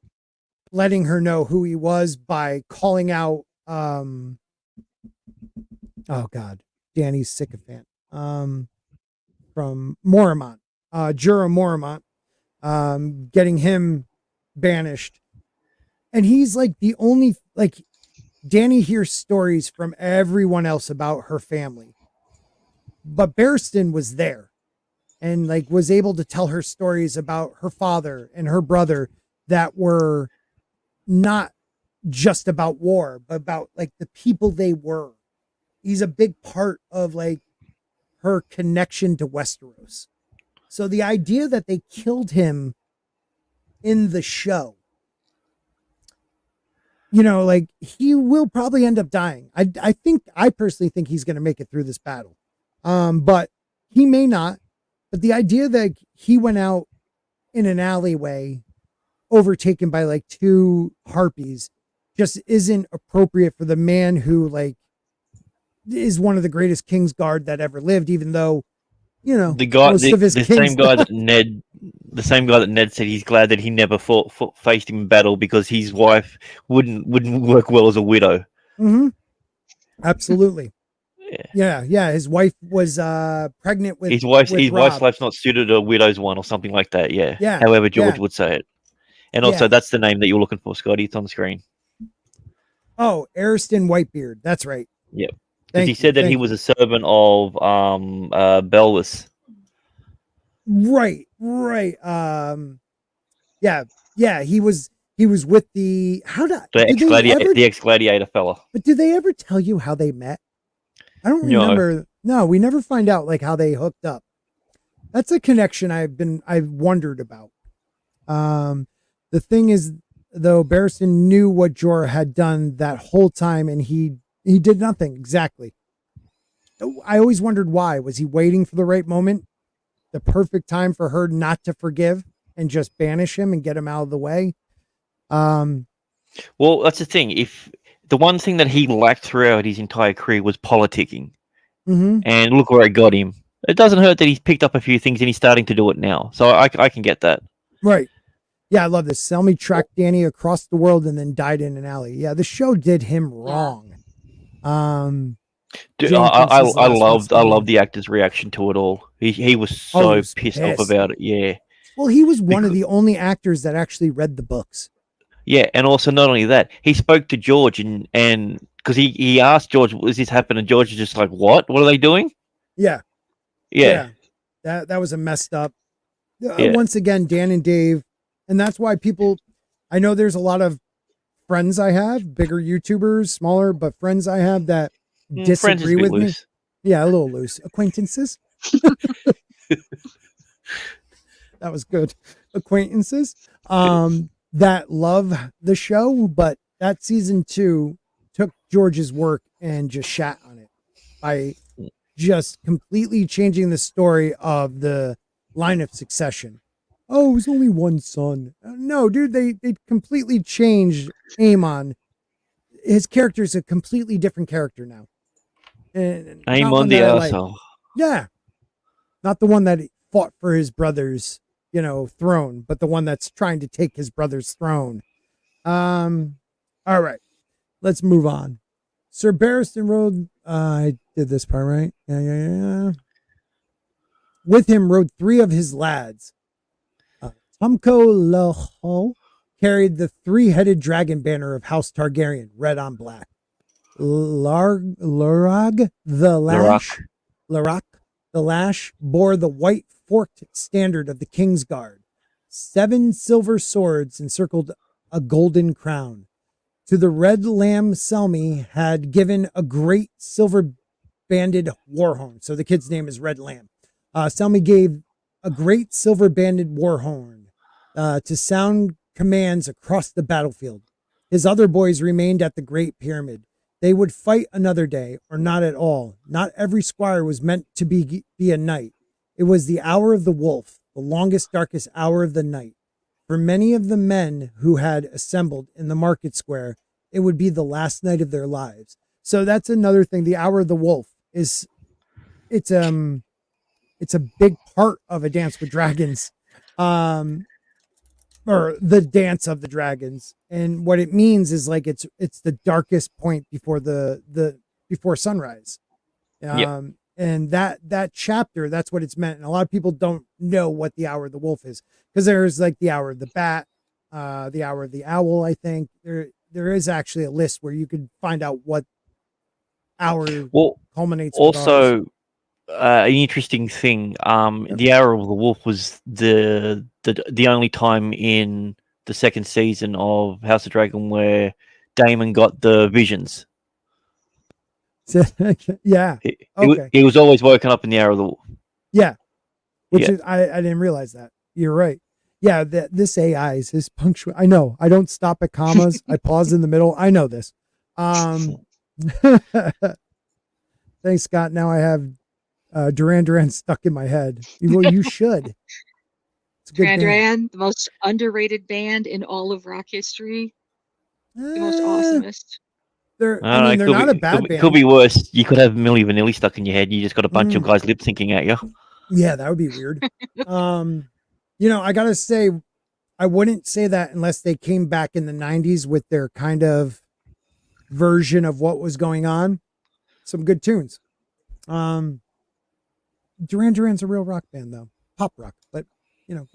letting her know who he was by calling out, oh God, Dany's sycophant, from Mormont, Jorah Mormont, getting him banished. And he's like the only, Dany hears stories from everyone else about her family, but Barristan was there and was able to tell her stories about her father and her brother that were not just about war, but about the people they were. He's a big part of her connection to Westeros. So the idea that they killed him in the show, he will probably end up dying. I personally think he's going to make it through this battle. But he may not, but the idea that he went out in an alleyway overtaken by like two harpies just isn't appropriate for the man who like is one of the greatest Kingsguard that ever lived, even though, you know, The guy, most of his the kings. same guy that Ned said he's glad that he never faced him in battle because his wife wouldn't work well as a widow. Mm-hmm. Absolutely. Yeah. Yeah. His wife was pregnant with His wife's Rob. life's not suited a widow's one or something like that. Yeah. Yeah. However George Yeah. would say it. And also, that's the name that you're looking for, Scotty. It's on the screen. Oh, Ariston Whitebeard. That's right. Yep. Because he said that he was a servant of Belwys. Right. Yeah. He was with the the ex-gladiator fella. But did they ever tell you how they met? I don't remember. No, we never find out like how they hooked up. That's a connection I've wondered about. The thing is, though, Barristan knew what Jorah had done that whole time, and he did nothing. Exactly. I always wondered why. Was he waiting for the right moment, the perfect time for her not to forgive and just banish him and get him out of the way? Well, that's the thing. If the one thing that he lacked throughout his entire career was politicking, and look where it got him. It doesn't hurt that he's picked up a few things and he's starting to do it now. So I can get that. Right. Yeah, I love this. Selmy tracked Dany across the world and then died in an alley. Yeah, the show did him wrong. Dude, I love the actor's reaction to it all. He was so pissed off about it. Yeah. Well, he was one of the only actors that actually read the books. Yeah, and also not only that, he spoke to George and because he asked George, "Was this happening?" And George is just like, "What? What are they doing?" Yeah. That was a messed up. Once again, Dan and Dave, and that's why people. I know there's a lot of friends I have, bigger YouTubers, smaller, but friends I have that disagree with me. Yeah, a little loose. Acquaintances. That was good. Acquaintances. That love the show, but that season 2 took George's work and just shat on it by just completely changing the story of the line of succession. Oh, it was only one son. No, dude, they completely changed Aemon. His character is a completely different character now. And Aemon the arsehole. Yeah. Not the one that fought for his brother's, throne, but the one that's trying to take his brother's throne. All right. Let's move on. Sir Barristan rode, I did this part, right? Yeah. With him rode 3 of his lads. Tumco Loho carried the 3-headed dragon banner of House Targaryen, red on black. Larag the Lash bore the white forked standard of the Kingsguard. 7 silver swords encircled a golden crown. To the red lamb Selmy had given a great silver banded war horn. So the kid's name is Red Lamb. Selmy gave a great silver banded war horn to sound commands across the battlefield. His other boys remained at the Great Pyramid. They would fight another day, or not at all. Not every squire was meant to be a knight. It was the hour of the wolf, the longest, darkest hour of the night. For many of the men who had assembled in the market square, it would be the last night of their lives. So that's another thing. The hour of the wolf it's a big part of A Dance with Dragons, or the Dance of the Dragons. And what it means is like it's the darkest point before before sunrise. And that chapter, that's what it's meant. And a lot of people don't know what the hour of the wolf is, because there's like the hour of the bat, the hour of the owl. I think there is actually a list where you could find out what hour culminates. Also, an interesting thing. The hour of the wolf was the only time in the second season of House of Dragon where Daemon got the visions. Yeah. He was always woken up in the hour of the wolf. Yeah. Which is, I didn't realize that. You're right. Yeah, this AI is his punctual. I know. I don't stop at commas. I pause in the middle. I know this. Thanks, Scott. Now I have Duran Duran stuck in my head. Well, you should. It's a good Duran band. Duran, the most underrated band in all of rock history. The most awesomest. They're not a bad band. Could be worse. You could have Milli Vanilli stuck in your head. You just got a bunch of guys lip syncing at you. Yeah, that would be weird. I gotta say, I wouldn't say that unless they came back in the 90s with their kind of version of what was going on. Some good tunes. Duran Duran's a real rock band, though. Pop rock, but, good.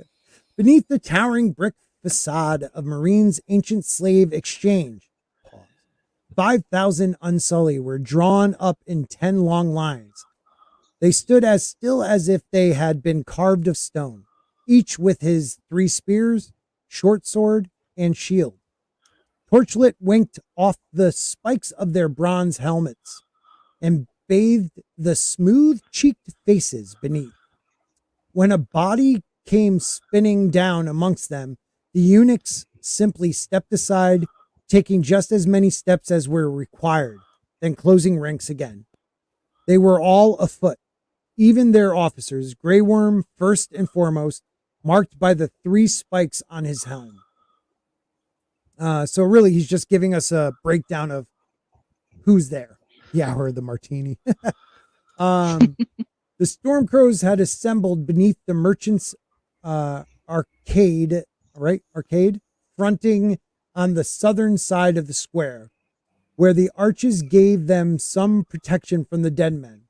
Beneath the towering brick facade of Marine's ancient slave exchange, 5,000 Unsullied were drawn up in 10 long lines. They stood as still as if they had been carved of stone, each with his 3 spears, short sword, and shield. Torchlit winked off the spikes of their bronze helmets and bathed the smooth-cheeked faces beneath. When a body came spinning down amongst them, the eunuchs simply stepped aside, taking just as many steps as were required, then closing ranks again. They were all afoot, even their officers, Grey Worm first and foremost, marked by the 3 spikes on his helm. So really, he's just giving us a breakdown of who's there. The hour of the martini. The Stormcrows had assembled beneath the merchant's arcade, fronting on the southern side of the square, where the arches gave them some protection from the dead men.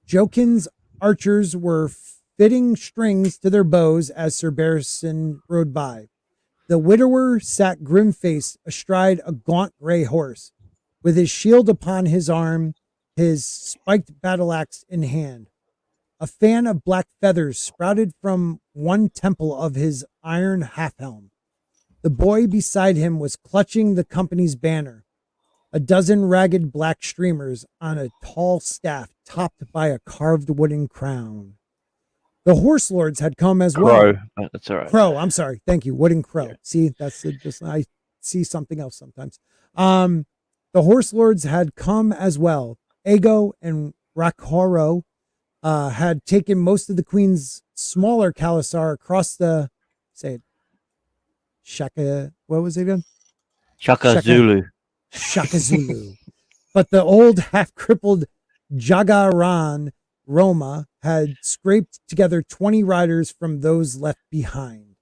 Jokin's archers were fitting strings to their bows as Sir Barristan rode by. The widower sat grim-faced astride a gaunt gray horse, with his shield upon his arm, his spiked battle-axe in hand. A fan of black feathers sprouted from one temple of his iron half-helm. The boy beside him was clutching the company's banner, a dozen ragged black streamers on a tall staff topped by a carved wooden crown. The horse lords had come as well. Crow. That's all right. Crow. I'm sorry. Thank you. Wooden crow. Yeah. See, that's just I see something else sometimes. The horse lords had come as well. Ego and Rakoro had taken most of the queen's smaller Khalasar across the Shaka. What was it again? Shaka Zulu. Shaka Zulu. But the old half-crippled Jagaran Roma had scraped together 20 riders from those left behind.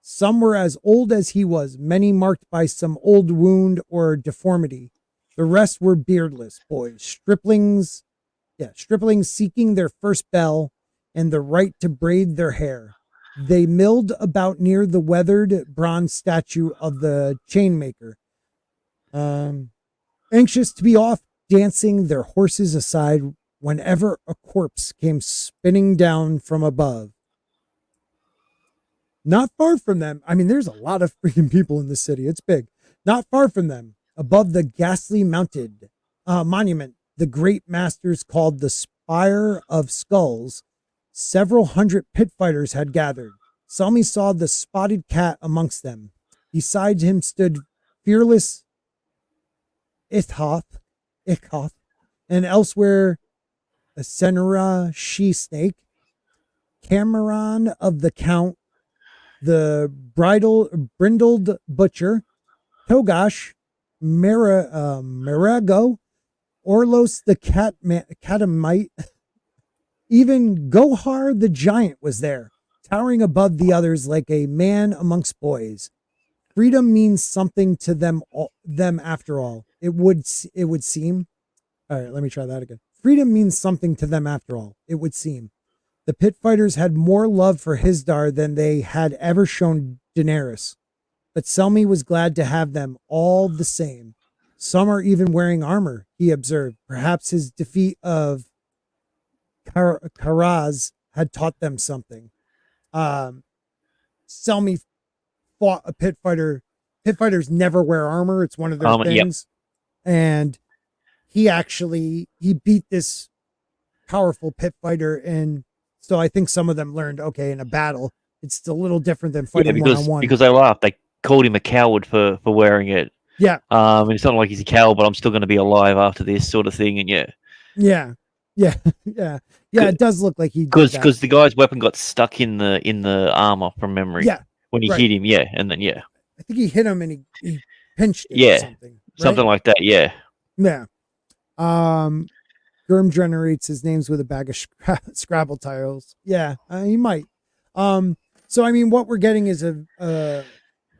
Some were as old as he was, many marked by some old wound or deformity. The rest were beardless boys, striplings seeking their first bell and the right to braid their hair. They milled about near the weathered bronze statue of the chainmaker, anxious to be off, dancing their horses aside whenever a corpse came spinning down from above. Not far from them, there's a lot of freaking people in this city. It's big. Not far from them, above the ghastly mounted monument the great masters called the Spire of Skulls, several hundred pit fighters had gathered. Selmy saw the spotted cat amongst them. Beside him stood fearless Ithoth, and elsewhere a Senra she-snake, Cameron of the Count, the brindled butcher, Togash, Merago, Orlos the catamite. Even Gohar the giant was there, towering above the others like a man amongst boys. Freedom means something to them after all. It would seem. All right, let me try that again. Freedom means something to them after all, it would seem. The pit fighters had more love for Hisdar than they had ever shown Daenerys. But Selmy was glad to have them all the same. Some are even wearing armor, he observed. Perhaps his defeat of Karaz had taught them something. Selmy fought a pit fighter. Pit fighters never wear armor. It's one of their things. Yep. And he beat this powerful pit fighter. And so I think some of them learned, okay, in a battle, it's a little different than fighting one-on-one. Because they laughed. They called him a coward for wearing it. Yeah. And it's not like he's a coward, but I'm still going to be alive after this sort of thing. And yeah. Yeah, it does look like he did that. Because the guy's weapon got stuck in the armor from memory. Yeah, when he right. hit him, and then I think he hit him and he pinched it or something. Right? Something like that. Yeah. Germ generates his names with a bag of Scrabble tiles. Yeah, he might. So I mean, what we're getting is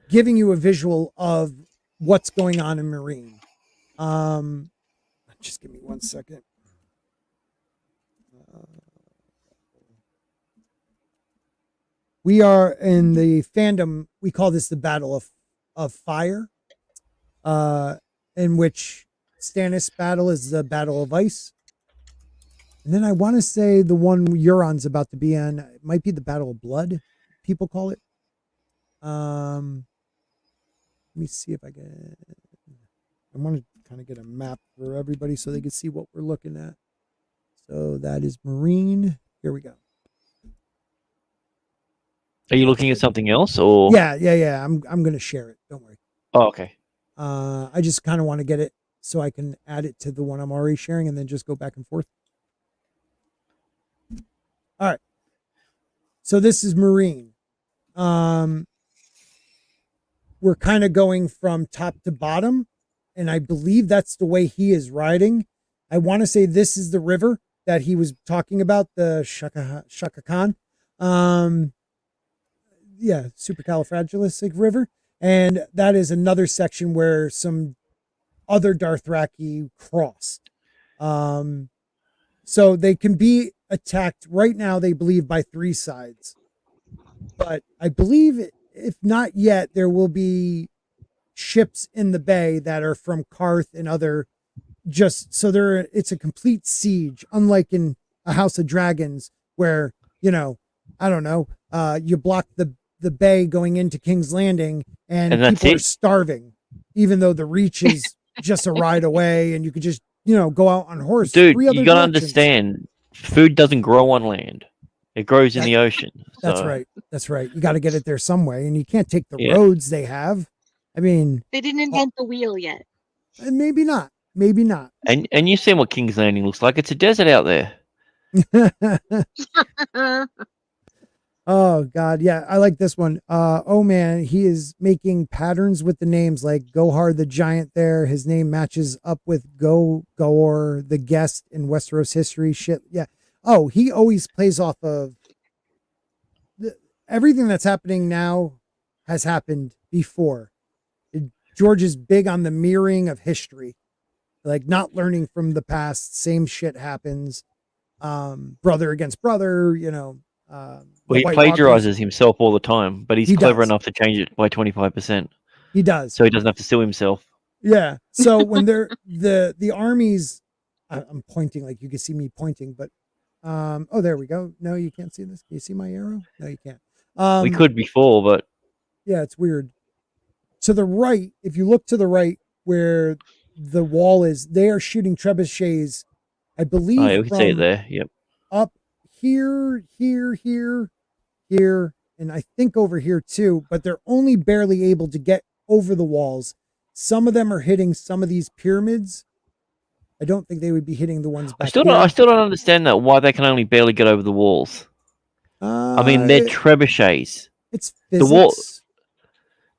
giving you a visual of what's going on in Marine. Just give me 1 second. We are in the fandom. We call this the Battle of Fire, in which Stannis' battle is the Battle of Ice. And then I want to say the one Euron's about to be in, it might be the Battle of Blood, people call it. Let me see if I want to kind of get a map for everybody so they can see what we're looking at. So that is Marine. Here we go. Are you looking at something else, or? Yeah. I'm going to share it. Don't worry. Oh, okay. I just kind of want to get it so I can add it to the one I'm already sharing and then just go back and forth. All right. So this is Marine. We're kind of going from top to bottom, and I believe that's the way he is riding. I want to say this is the river that he was talking about, the Shaka Khan. Supercalifragilistic river. And that is another section where some other Dothraki crossed. So they can be attacked right now, they believe, by 3 sides. But I believe, if not yet, there will be ships in the bay that are from Karth and other, just so it's a complete siege, unlike in a House of Dragons where, I don't know, you block the bay going into King's Landing and people are starving, even though the reach is just a ride away and you could just, go out on horse. Dude, you got to understand, food doesn't grow on land. It grows in the ocean. That's right. That's right. You got to get it there some way, and you can't take the roads they have. I mean, they didn't invent the wheel yet. Maybe not. Maybe not. And you've seen what King's Landing looks like. It's a desert out there. Oh God, yeah, I like this one. Oh man, he is making patterns with the names like Gohar the Giant there. His name matches up with Goor, the guest in Westeros history. Shit, yeah. Oh, he always plays off of everything that's happening now has happened before. George is big on the mirroring of history, like not learning from the past. Same shit happens. Brother against brother, Well, he plagiarizes himself all the time, but he's clever enough to change it by 25%. He does. So he doesn't have to sue himself. Yeah. So when they're the armies, I'm pointing like you can see me pointing, but oh, there we go. No, you can't see this. Can you see my arrow? No, you can't. We could before, but yeah, it's weird. To the right, if you look to the right where the wall is, they are shooting trebuchets. I believe. Oh, yeah, we can see it there. Yep. Up here, and I think over here too, but they're only barely able to get over the walls. Some of them are hitting some of these pyramids. I don't think they would be hitting the ones back I still don't understand that, why they can only barely get over the walls. I mean, they're trebuchets. It's physics. The wall.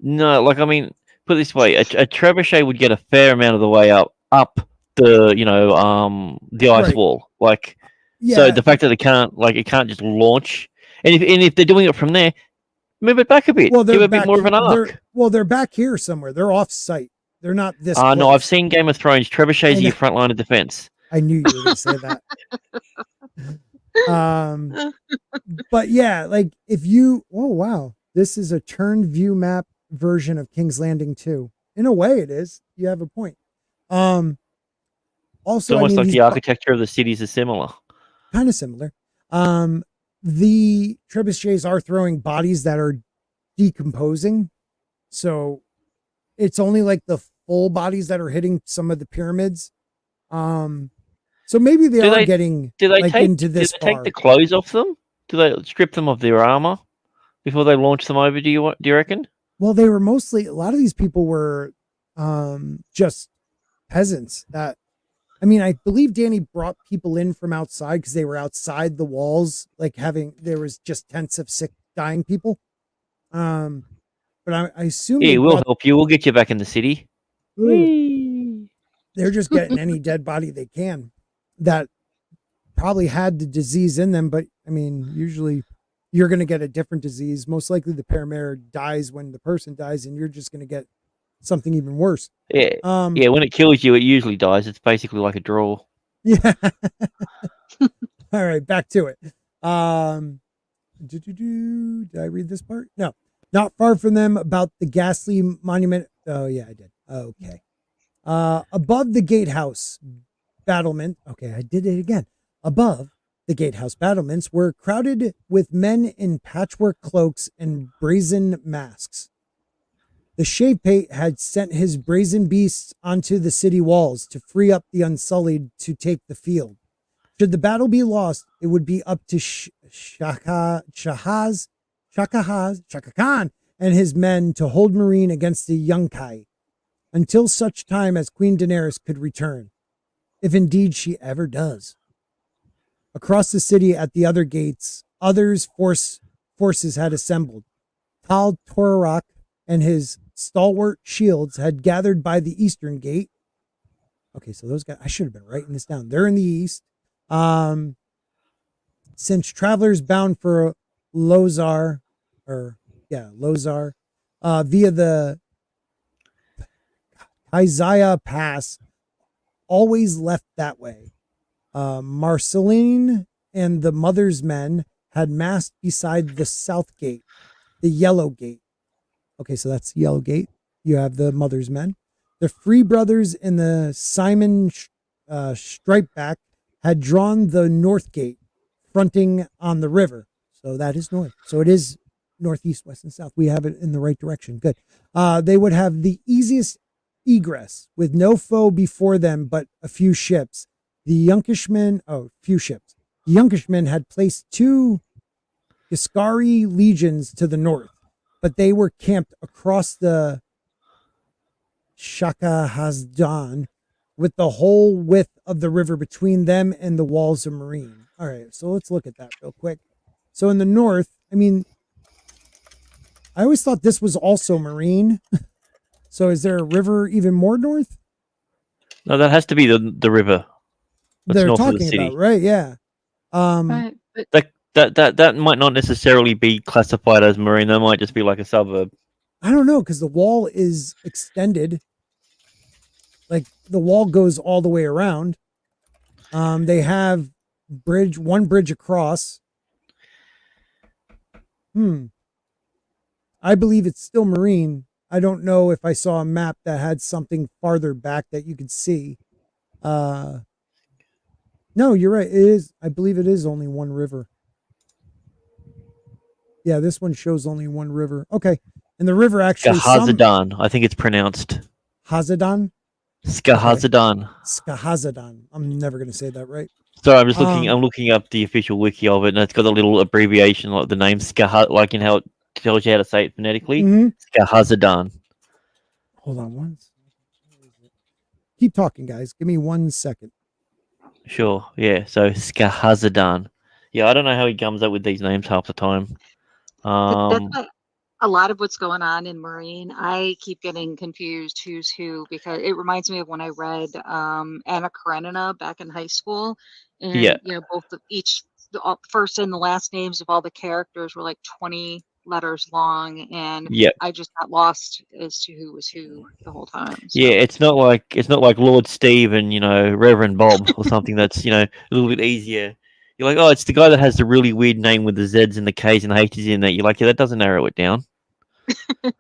No, like, I mean, put it this way: a trebuchet would get a fair amount of the way up the the ice wall. Like, so the fact that it can't just launch, and if they're doing it from there, move it back a bit. Well, give it a bit more of an arc. They're back here somewhere. They're off site. They're not this. No, I've seen Game of Thrones. Trebuchets are your front line of defense. I knew you were going to say that. But yeah, like if you, oh wow, this is a turn view map version of King's Landing 2. In a way, it is. You have a point. Also, it's almost like the architecture of the cities is similar. Kind of similar. The trebuchets are throwing bodies that are decomposing, so it's only like the full bodies that are hitting some of the pyramids. So maybe they are getting into this. Do they take the clothes off them? Do they strip them of their armor before they launch them over? Do you reckon? Well, they were mostly, a lot of these people were just peasants that I mean, I believe Danny brought people in from outside because they were outside the walls, like there was just tents of sick, dying people. But I assume Yeah, they we'll brought, help you. We'll get you back in the city. Whee! they're just getting any dead body they can that probably had the disease in them. But I mean, usually you're going to get a different disease. Most likely the paramedic dies when the person dies, and you're just going to get something even worse. Yeah, yeah. When it kills you, it usually dies. It's basically like a draw. Yeah. All right, back to it. Did I read this part? No. Not far from them, about the ghastly monument. Oh yeah, I did. Okay. Above the gatehouse battlement. Okay, I did it again. Above the gatehouse battlements were crowded with men in patchwork cloaks and brazen masks. The shave pate had sent his brazen beasts onto the city walls to free up the Unsullied to take the field. Should the battle be lost, it would be up to Shaka Khan and his men to hold Marine against the Yunkai until such time as Queen Daenerys could return, if indeed she ever does. Across the city at the other gates, forces had assembled. Tal Torak and his stalwart shields had gathered by the eastern gate. Okay, so those guys, I should have been writing this down. They're in the east. Since travelers bound for Lozar, via the Isaiah Pass, always left that way. Marceline and the mother's men had massed beside the south gate, the yellow gate. Okay, so that's the yellow gate. You have the mother's men. The Free Brothers and the Simon Stripeback had drawn the north gate, fronting on the river. So that is north. So it is northeast, west, and south. We have it in the right direction. Good. They would have the easiest egress with no foe before them but a few ships. The Yunkishmen had placed 2 Iskari legions to the north, but they were camped across the Shaka Hazdan with the whole width of the river between them and the walls of Marine. All right, so let's look at that real quick. So in the north, I mean, I always thought this was also Marine. So is there a river even more north? No, that has to be the river. That's They're north of the talking city. about, right? Yeah. But That might not necessarily be classified as marine. That might just be like a suburb. I don't know, because the wall is extended. Like the wall goes all the way around. They have one bridge across. I believe it's still marine. I don't know if I saw a map that had something farther back that you could see. No, you're right. It is. I believe it is only one river. Yeah, this one shows only one river. Okay. And the river actually... Skahazadan. I think it's pronounced. Hazadan? Skahazadan. Okay. Skahazadan. I'm never going to say that right. Sorry, I'm just looking. I'm looking up the official wiki of it, and it's got a little abbreviation like the name like in how it tells you how to say it phonetically. Skahazadan. Hold on one second. Keep talking, guys. Give me 1 second. Sure. Yeah. So Skahazadan. Yeah, I don't know how he comes up with these names half the time. That's a lot of what's going on in Marine. I keep getting confused who's who because it reminds me of when I read Anna Karenina back in high school, and Yeah. you know both the first and the last names of all the characters were like 20 letters long, and Yep. I just got lost as to who was who the whole time. So. Yeah, it's not like Lord Steve and Reverend Bob or something that's a little bit easier. You're like, oh, it's the guy that has the really weird name with the Z's and the K's and the H's in there. You're like, yeah, that doesn't narrow it down.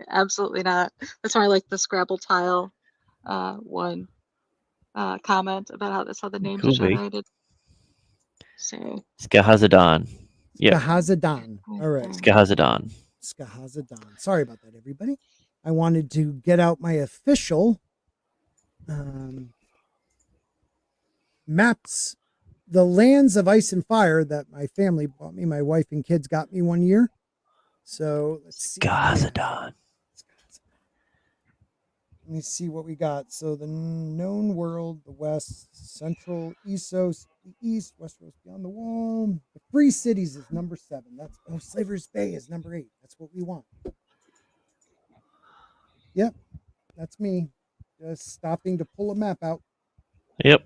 Absolutely not. That's why I like the Scrabble tile one comment about how the names are generated. So Skahazadan. Yeah. Skahazadan. All right. Skahazadan. Skahazadan. Sorry about that, everybody. I wanted to get out my official maps, the lands of ice and fire that my family bought me. My wife and kids got me one year. So let's see. Skahazadan. Let me see what we got. So the known world, the west, central, Essos, the east, Westeros beyond the wall. The free cities is number 7. That's Slaver's Bay is number 8. That's what we want. Yep, that's me. Just stopping to pull a map out. Yep.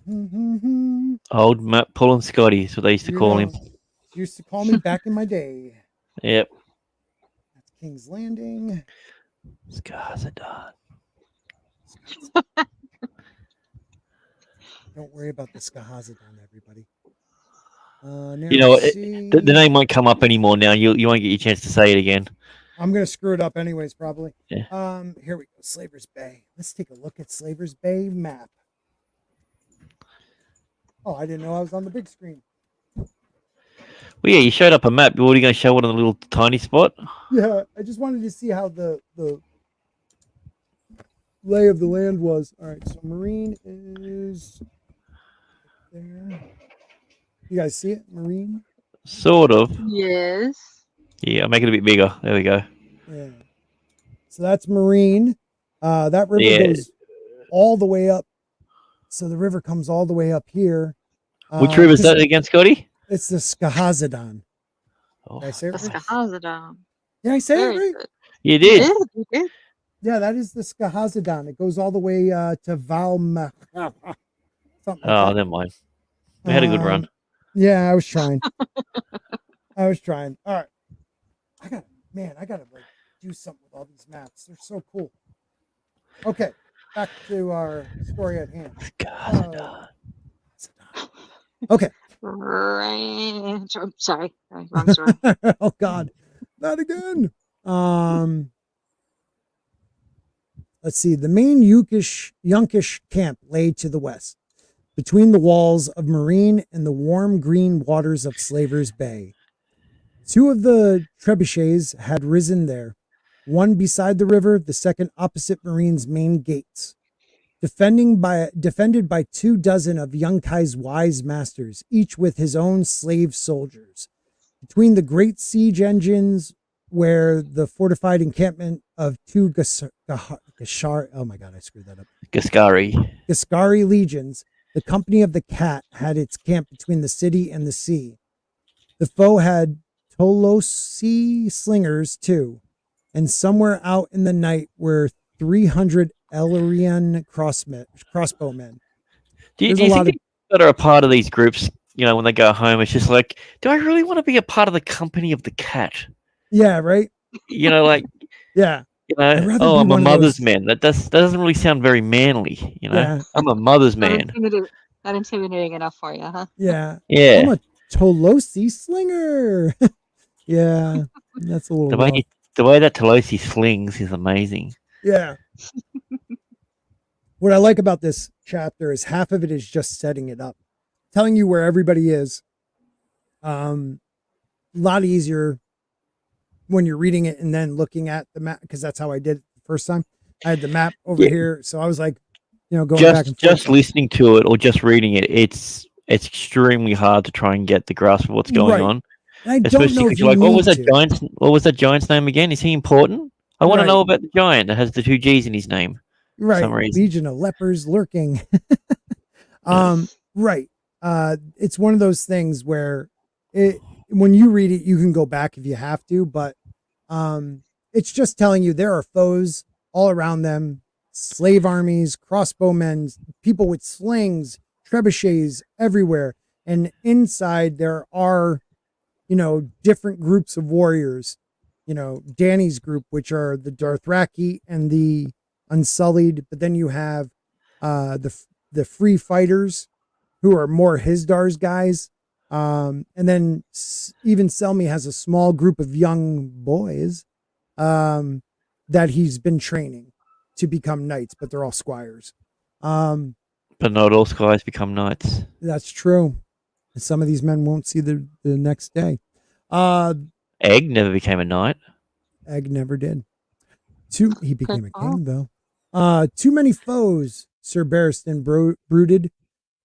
Mm-hmm. Old map pulling Scotty is what they used to call him. Used to call me back in my day. Yep. That's King's Landing. Scars are done. Don't worry about the Skahazadon, everybody. You know, the name won't come up anymore now. You won't get your chance to say it again. I'm going to screw it up anyways, probably. Yeah. Here we go. Slaver's Bay. Let's take a look at Slaver's Bay map. Oh, I didn't know I was on the big screen. Well, yeah, you showed up a map. What are you going to show it on a little tiny spot? Yeah, I just wanted to see how the lay of the land was. All right, so Marine is there. You guys see it? Marine? Sort of. Yes. Yeah, I'll make it a bit bigger. There we go. Yeah. So that's Marine. That river goes all the way up. So the river comes all the way up here. Which river is that again, Scotty? It's the Skahazadon. Oh. Did I say it The right? Skahazadon. Yeah, I say Very it right. good. You did. You did. Yeah, that is the Skahazadon. It goes all the way to Valma. Something like Oh, that. never mind. We had a good run. Yeah, I was trying. All right. I gotta like do something with all these maps. They're so cool. Okay, back to our story at hand. Okay. Right. I'm sorry. Wrong story. Oh God, not again. Let's see. The main Yunkish camp lay to the west, between the walls of Marine and the warm green waters of Slaver's Bay. 2 of the trebuchets had risen there, one beside the river, the second opposite Marine's main gates, defended by 24 of Yunkai's wise masters, each with his own slave soldiers. Between the great siege engines, where the fortified encampment of 2 Gascari legions, the company of the Cat had its camp between the city and the sea. The foe had Tolosi slingers too, and somewhere out in the night were 300 Ellyrian crossbowmen. Do you think people that are a part of these groups, you know, when they go home, it's just like, do I really want to be a part of the company of the Cat? Yeah, right. You know, like, yeah. You know, oh, I'm a mother's man. That doesn't really sound very manly. You know, yeah. I'm a mother's man. Not intimidating enough for you, huh? Yeah. Yeah. I'm a Tolosi slinger. Yeah, that's a little. The way that Tolosi slings is amazing. Yeah. What I like about this chapter is half of it is just setting it up, telling you where everybody is. A lot easier when you're reading it and then looking at the map, because that's how I did it the first time. I had the map over here, so I was like, you know, going back and forth. Just listening to it or just reading it, it's extremely hard to try and get the grasp of what's going on. I don't know if you're like, what was that giant's name again? Is he important? I want to know about the giant that has the 2 G's in his name. Right. For some reason. Legion of lepers lurking. Right. It's one of those things where when you read it, you can go back if you have to, but it's just telling you there are foes all around them, slave armies, crossbowmen, people with slings, trebuchets everywhere. And inside there are, you know, different groups of warriors, you know, Dany's group, which are the Dothraki and the Unsullied. But then you have the free fighters who are more Hizdar's guys. And then even Selmy has a small group of young boys that he's been training to become knights, but they're all squires. But not all squires become knights. That's true. Some of these men won't see the next day. Egg never became a knight. Egg never did. He became a king, though. Too many foes, Sir Barristan brooded.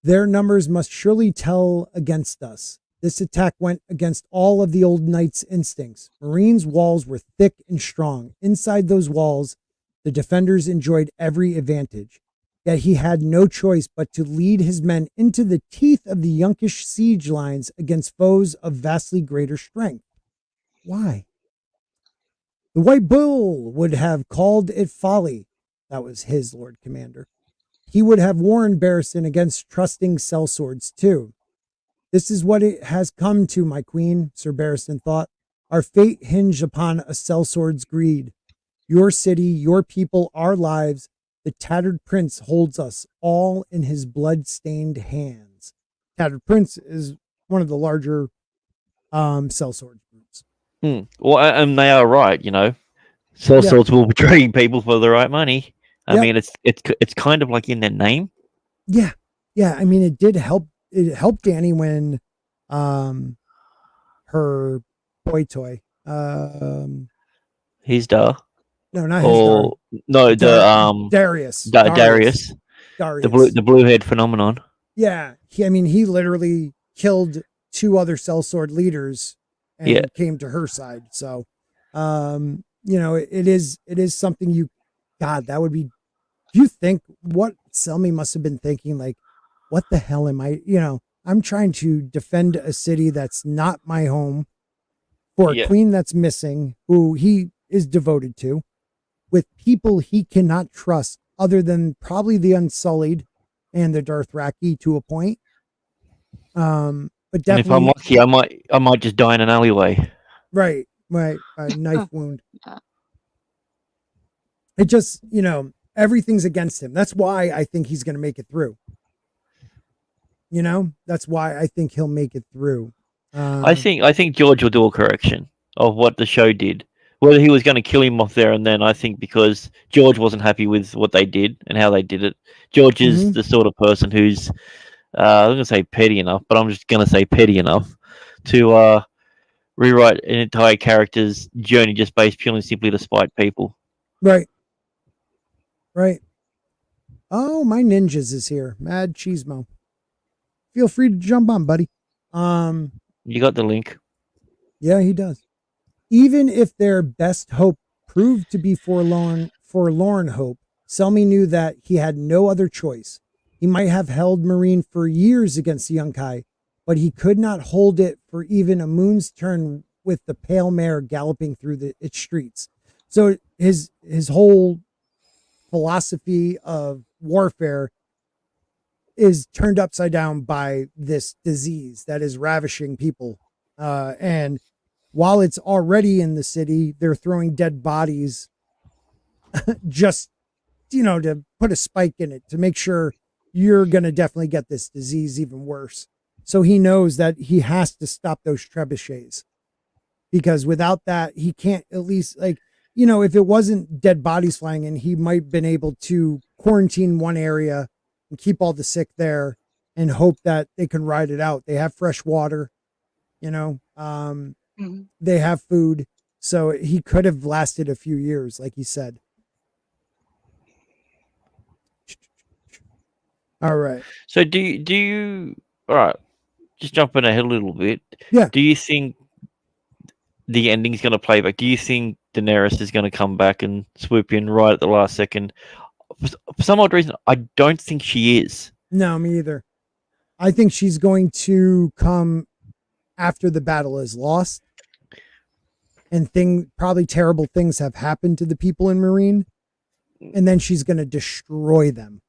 Their numbers must surely tell against us. This attack went against all of the old knight's instincts. Marine's walls were thick and strong. Inside those walls, the defenders enjoyed every advantage. Yet he had no choice but to lead his men into the teeth of the Yunkish siege lines against foes of vastly greater strength. Why? The White Bull would have called it folly. That was his Lord Commander. He would have warned Barristan against trusting sellswords too. This is what it has come to, my queen, Sir Barristan thought. Our fate hinged upon a sellsword's greed. Your city, your people, our lives. The tattered prince holds us all in his blood-stained hands. Tattered Prince is one of the larger sellsword groups. Well, and they are right. Sellswords will betray people for the right money. I mean, it's kind of like in their name. Yeah. I mean, it did help. It helped Dany when her boy toy. His da. No, not his Or no, Darius. Darius. The blue head phenomenon. Yeah. He literally killed 2 other sellsword leaders and came to her side. So it is something that would be, you think what Selmy must have been thinking, like, what the hell am I, I'm trying to defend a city that's not my home for a queen that's missing, who he is devoted to, with people he cannot trust other than probably the Unsullied and the Dothraki to a point. But definitely, and if I'm lucky, I might just die in an alleyway. Right. A knife wound. It just, everything's against him. That's why I think he's going to make it through. That's why I think he'll make it through. I think George will do a correction of what the show did. Whether he was going to kill him off there and then, I think because George wasn't happy with what they did and how they did it. George is the sort of person who's, I'm going to say petty enough, but I'm just going to say petty enough to rewrite an entire character's journey just based purely and simply to spite people. Right. Oh, my ninjas is here. Mad Cheesemo. Feel free to jump on, buddy. You got the link. Yeah, he does. Even if their best hope proved to be forlorn hope, Selmy knew that he had no other choice. He might have held Meereen for years against the Yunkai, but he could not hold it for even a moon's turn with the pale mare galloping through its streets. So his whole philosophy of warfare is turned upside down by this disease that is ravishing people. And while it's already in the city, they're throwing dead bodies just, to put a spike in it to make sure you're going to definitely get this disease even worse. So he knows that he has to stop those trebuchets, because without that, he can't, at least, if it wasn't dead bodies flying in, he might have been able to quarantine one area and keep all the sick there and hope that they can ride it out. They have fresh water, they have food. So he could have lasted a few years, like he said. All right. So do you all right, just jumping ahead a little bit. Yeah. Do you think the ending's going to play back? Do you think Daenerys is going to come back and swoop in right at the last second? For some odd reason, I don't think she is. No, me either. I think she's going to come after the battle is lost and probably terrible things have happened to the people in Meereen, and then she's going to destroy them.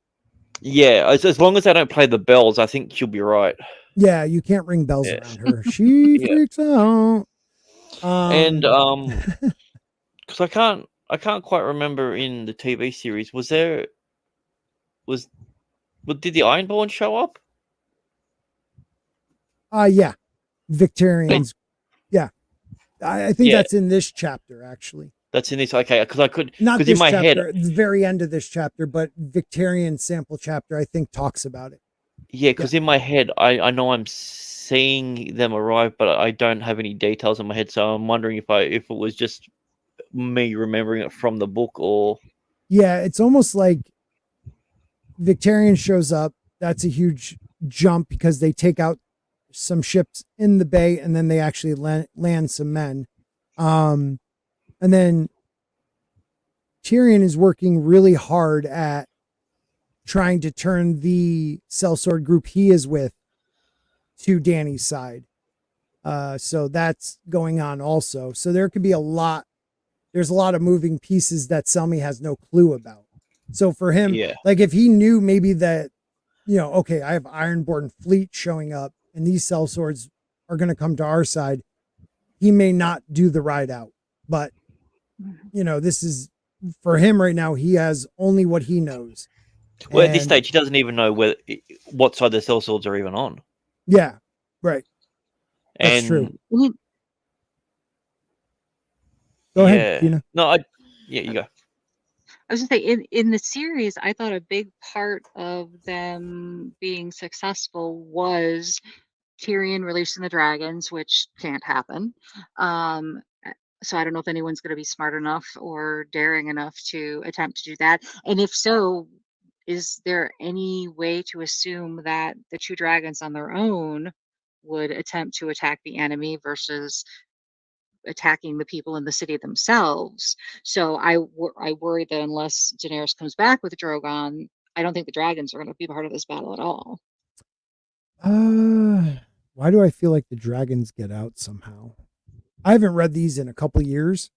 Yeah, as long as they don't play the bells, I think she'll be right. Yeah, you can't ring bells around her. She freaks out. Because I can't quite remember in the TV series, did the Ironborn show up? Yeah, Victorians. Yeah, I think that's in this chapter, actually. That's in this, okay? Because I could, not because this in my chapter, head, the very end of this chapter, but Victorian sample chapter, I think, talks about it. Yeah, because in my head, I know I'm seeing them arrive, but I don't have any details in my head, so I'm wondering if it was just me remembering it from the book, or yeah, it's almost like Victorian shows up. That's a huge jump because they take out some ships in the bay, and then they actually land some men. And then Tyrion is working really hard at trying to turn the sellsword group he is with to Dany's side. So that's going on also. So there could be there's a lot of moving pieces that Selmy has no clue about. So for him, like if he knew maybe that, okay, I have Ironborn fleet showing up and these sellswords are going to come to our side, he may not do the ride out. But, this is for him right now. He has only what he knows. Well, at this stage, he doesn't even know what side the sellswords are even on. Yeah, right. That's And true. Go ahead, Tina. No, you go. I was going to say, in the series, I thought a big part of them being successful was Tyrion releasing the dragons, which can't happen. So I don't know if anyone's going to be smart enough or daring enough to attempt to do that. And if so, is there any way to assume that the two dragons on their own would attempt to attack the enemy versus attacking the people in the city themselves? So I worry that unless Daenerys comes back with Drogon, I don't think the dragons are going to be part of this battle at all. Why do I feel like the dragons get out somehow? I haven't read these in a couple years.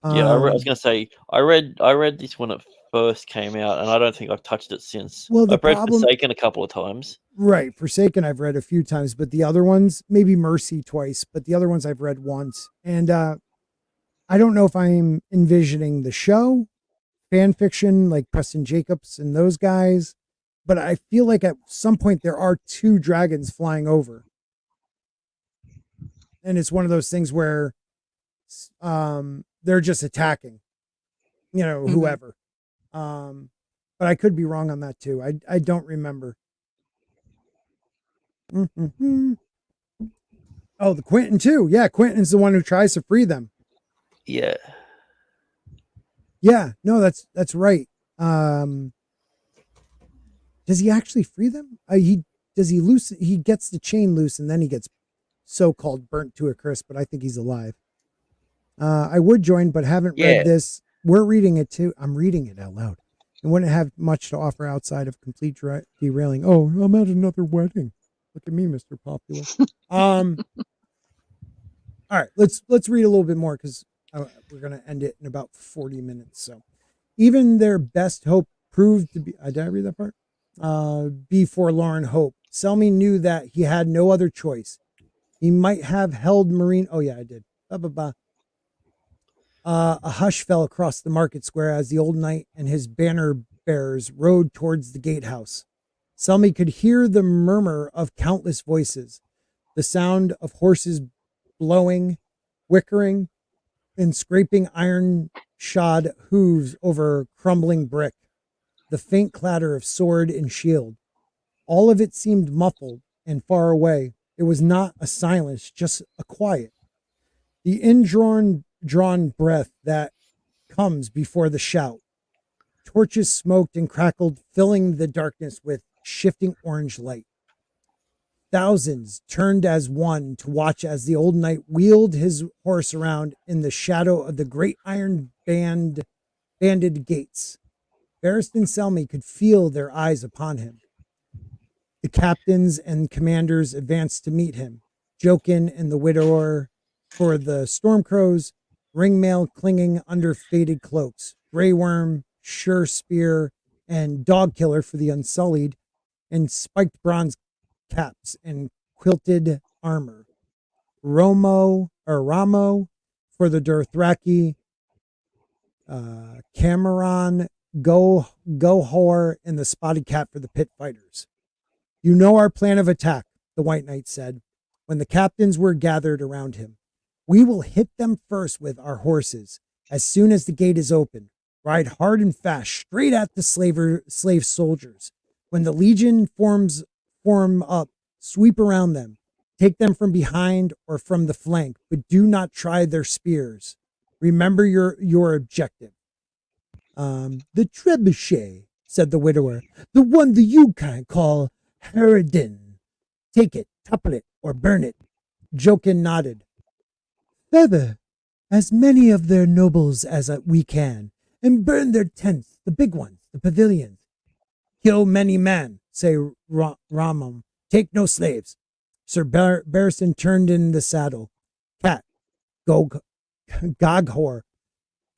Yeah, I was going to say I read this when it first came out, and I don't think I've touched it since. Well, I've read Forsaken a couple of times. Right, Forsaken I've read a few times, but the other ones, maybe Mercy twice, but the other ones I've read once. And I don't know if I'm envisioning the show, fan fiction like Preston Jacobs and those guys, but I feel like at some point there are two dragons flying over. And it's one of those things where they're just attacking, whoever. But I could be wrong on that too. I don't remember. Mm-hmm. Oh, the Quentin too. Yeah, Quentin's the one who tries to free them. Yeah. Yeah, no, that's right. Does he actually free them? He loose? He gets the chain loose and then he gets so-called burnt to a crisp, but I think he's alive. I would join, but haven't read this. We're reading it too. I'm reading it out loud. And wouldn't have much to offer outside of complete derailing. Oh, I'm at another wedding. Look at me, Mr. Popular. All right, let's read a little bit more because we're going to end it in about 40 minutes. So even their best hope proved to be, did I read that part? Be forlorn hope. Selmy knew that he had no other choice. He might have held Marine. Oh yeah, I did. A hush fell across the market square as the old knight and his banner bearers rode towards the gatehouse. Selmy could hear the murmur of countless voices, the sound of horses blowing, whickering, and scraping iron-shod hooves over crumbling brick, the faint clatter of sword and shield. All of it seemed muffled and far away. It was not a silence, just a quiet. The indrawn breath that comes before the shout. Torches smoked and crackled, filling the darkness with shifting orange light. Thousands turned as one to watch as the old knight wheeled his horse around in the shadow of the great iron banded gates. Barristan Selmy could feel their eyes upon him. The captains and commanders advanced to meet him. Jokin and the widower for the Stormcrows, ringmail clinging under faded cloaks, Grey Worm, Sure Spear, and Dogkiller for the Unsullied, and spiked bronze caps and quilted armor. Ramo for the Dothraki, Cameron, Gohor, and the Spotted Cat for the Pit Fighters. You know our plan of attack, the White Knight said, when the captains were gathered around him. We will hit them first with our horses. As soon as the gate is open, ride hard and fast straight at the slave soldiers. When the legion form up, sweep around them. Take them from behind or from the flank, but do not try their spears. Remember your objective. The trebuchet, said the widower, the one the Yukon call Harridan. Take it, topple it or burn it. Jokin nodded. Feather as many of their nobles as we can, and burn their tents, the big ones, the pavilions. Kill many men, say Ramam. Take no slaves. Sir Barristan turned in the saddle. Cat, Goghor,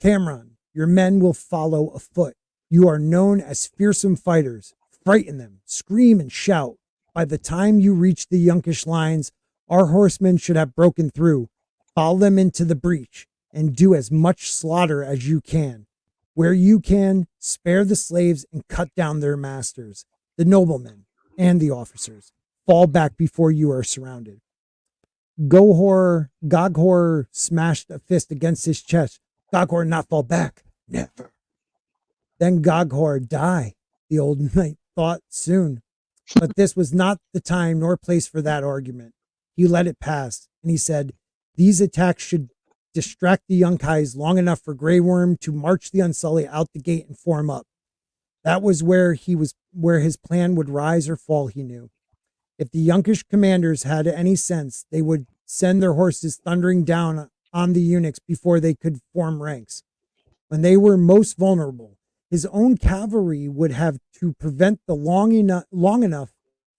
Cameron, your men will follow afoot. You are known as fearsome fighters. Frighten them, scream and shout. By the time you reach the Yunkish lines, our horsemen should have broken through. Follow them into the breach and do as much slaughter as you can. Where you can, spare the slaves and cut down their masters, the noblemen and the officers. Fall back before you are surrounded. Goghor smashed a fist against his chest. Goghor not fall back. Never. Then Goghor die, the old knight thought soon. But this was not the time nor place for that argument. He let it pass, and he said, these attacks should distract the Yonkais long enough for Grey Worm to march the Unsullied out the gate and form up. That was where his plan would rise or fall, he knew. If the Yunkish commanders had any sense, they would send their horses thundering down on the eunuchs before they could form ranks. When they were most vulnerable, his own cavalry would have to prevent the long enough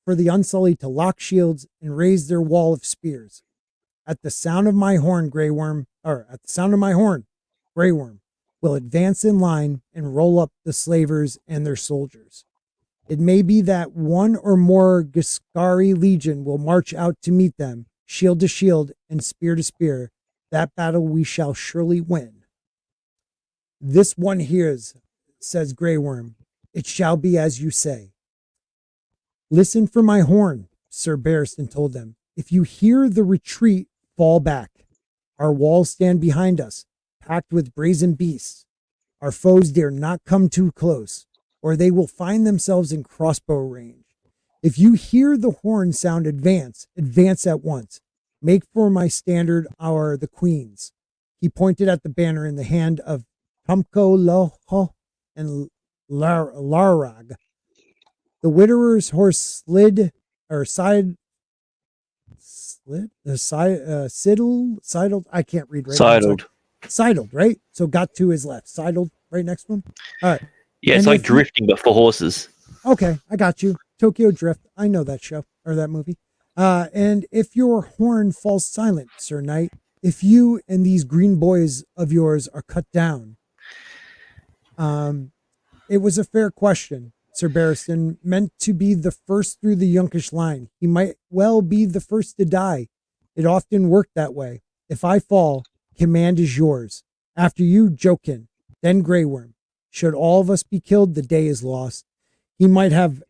for the Unsullied to lock shields and raise their wall of spears. At the sound of my horn, Grey Worm will advance in line and roll up the slavers and their soldiers. It may be that one or more Giscari legion will march out to meet them, shield to shield and spear to spear. That battle we shall surely win. This one hears, says Grey Worm. It shall be as you say. Listen for my horn, Sir Barristan told them. If you hear the retreat, fall back. Our walls stand behind us, packed with brazen beasts. Our foes dare not come too close, or they will find themselves in crossbow range. If you hear the horn sound, advance at once. Make for my standard the queens. He pointed at the banner in the hand of Tumko Loho and Larag. The widower's horse sidled, I can't read right Sidled. now. Sidled, right? So got to his left. Sidled right next to him. All right. Yeah, it's And like drifting, but for horses. Okay, I got you. Tokyo Drift. I know that show or that movie. And if your horn falls silent, Sir Knight, if you and these green boys of yours are cut down, it was a fair question. Sir Barristan meant to be the first through the Yunkish line. He might well be the first to die. It often worked that way. If I fall, command is yours. After you, Jokin, then Grey Worm. Should all of us be killed, the day is lost. He might have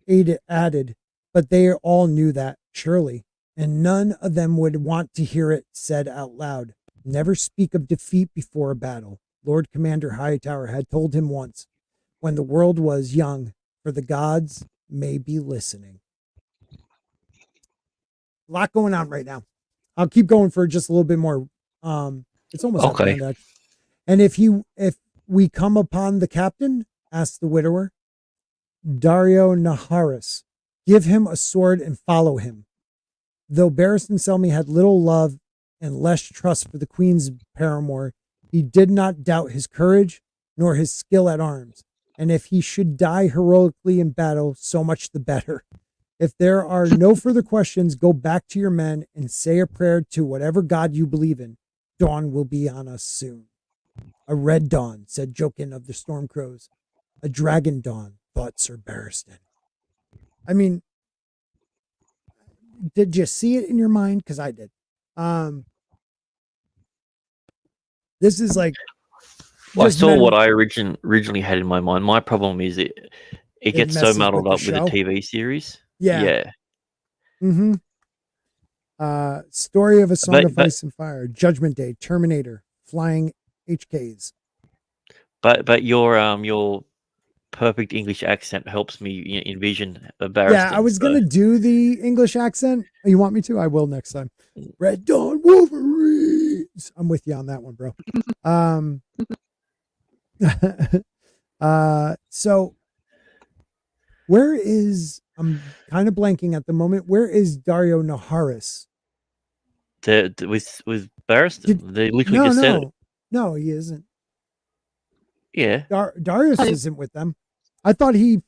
added, but they all knew that, surely, and none of them would want to hear it said out loud. Never speak of defeat before a battle. Lord Commander Hightower had told him once, when the world was young, for the gods may be listening. A lot going on right now. I'll keep going for just a little bit more. It's almost at the end, actually. And if we come upon the captain, asked the widower, Dario Naharis, give him a sword and follow him. Though Barristan Selmy had little love and less trust for the queen's paramour, he did not doubt his courage nor his skill at arms. And if he should die heroically in battle, so much the better. If there are no further questions, go back to your men and say a prayer to whatever God you believe in. Dawn will be on us soon. A red dawn, said Jokin of the Stormcrows. A dragon dawn, thought Sir Barristan. I mean, did you see it in your mind? Because I did. This is like... Well, I saw what I originally had in my mind. My problem is it gets so muddled up with the TV series. Yeah. Mm-hmm. Story of a Song of Ice and Fire, Judgment Day, Terminator, Flying HKs. But your perfect English accent helps me envision a Barristan. Yeah, I was gonna do the English accent. You want me to? I will next time. Red Dawn Wolverines. I'm with you on that one, bro. So where is I'm kind of blanking at the moment. Where is Dario Naharis? With Barristan, they literally No, just said it. no, he isn't. Yeah, Darius isn't with them. I thought he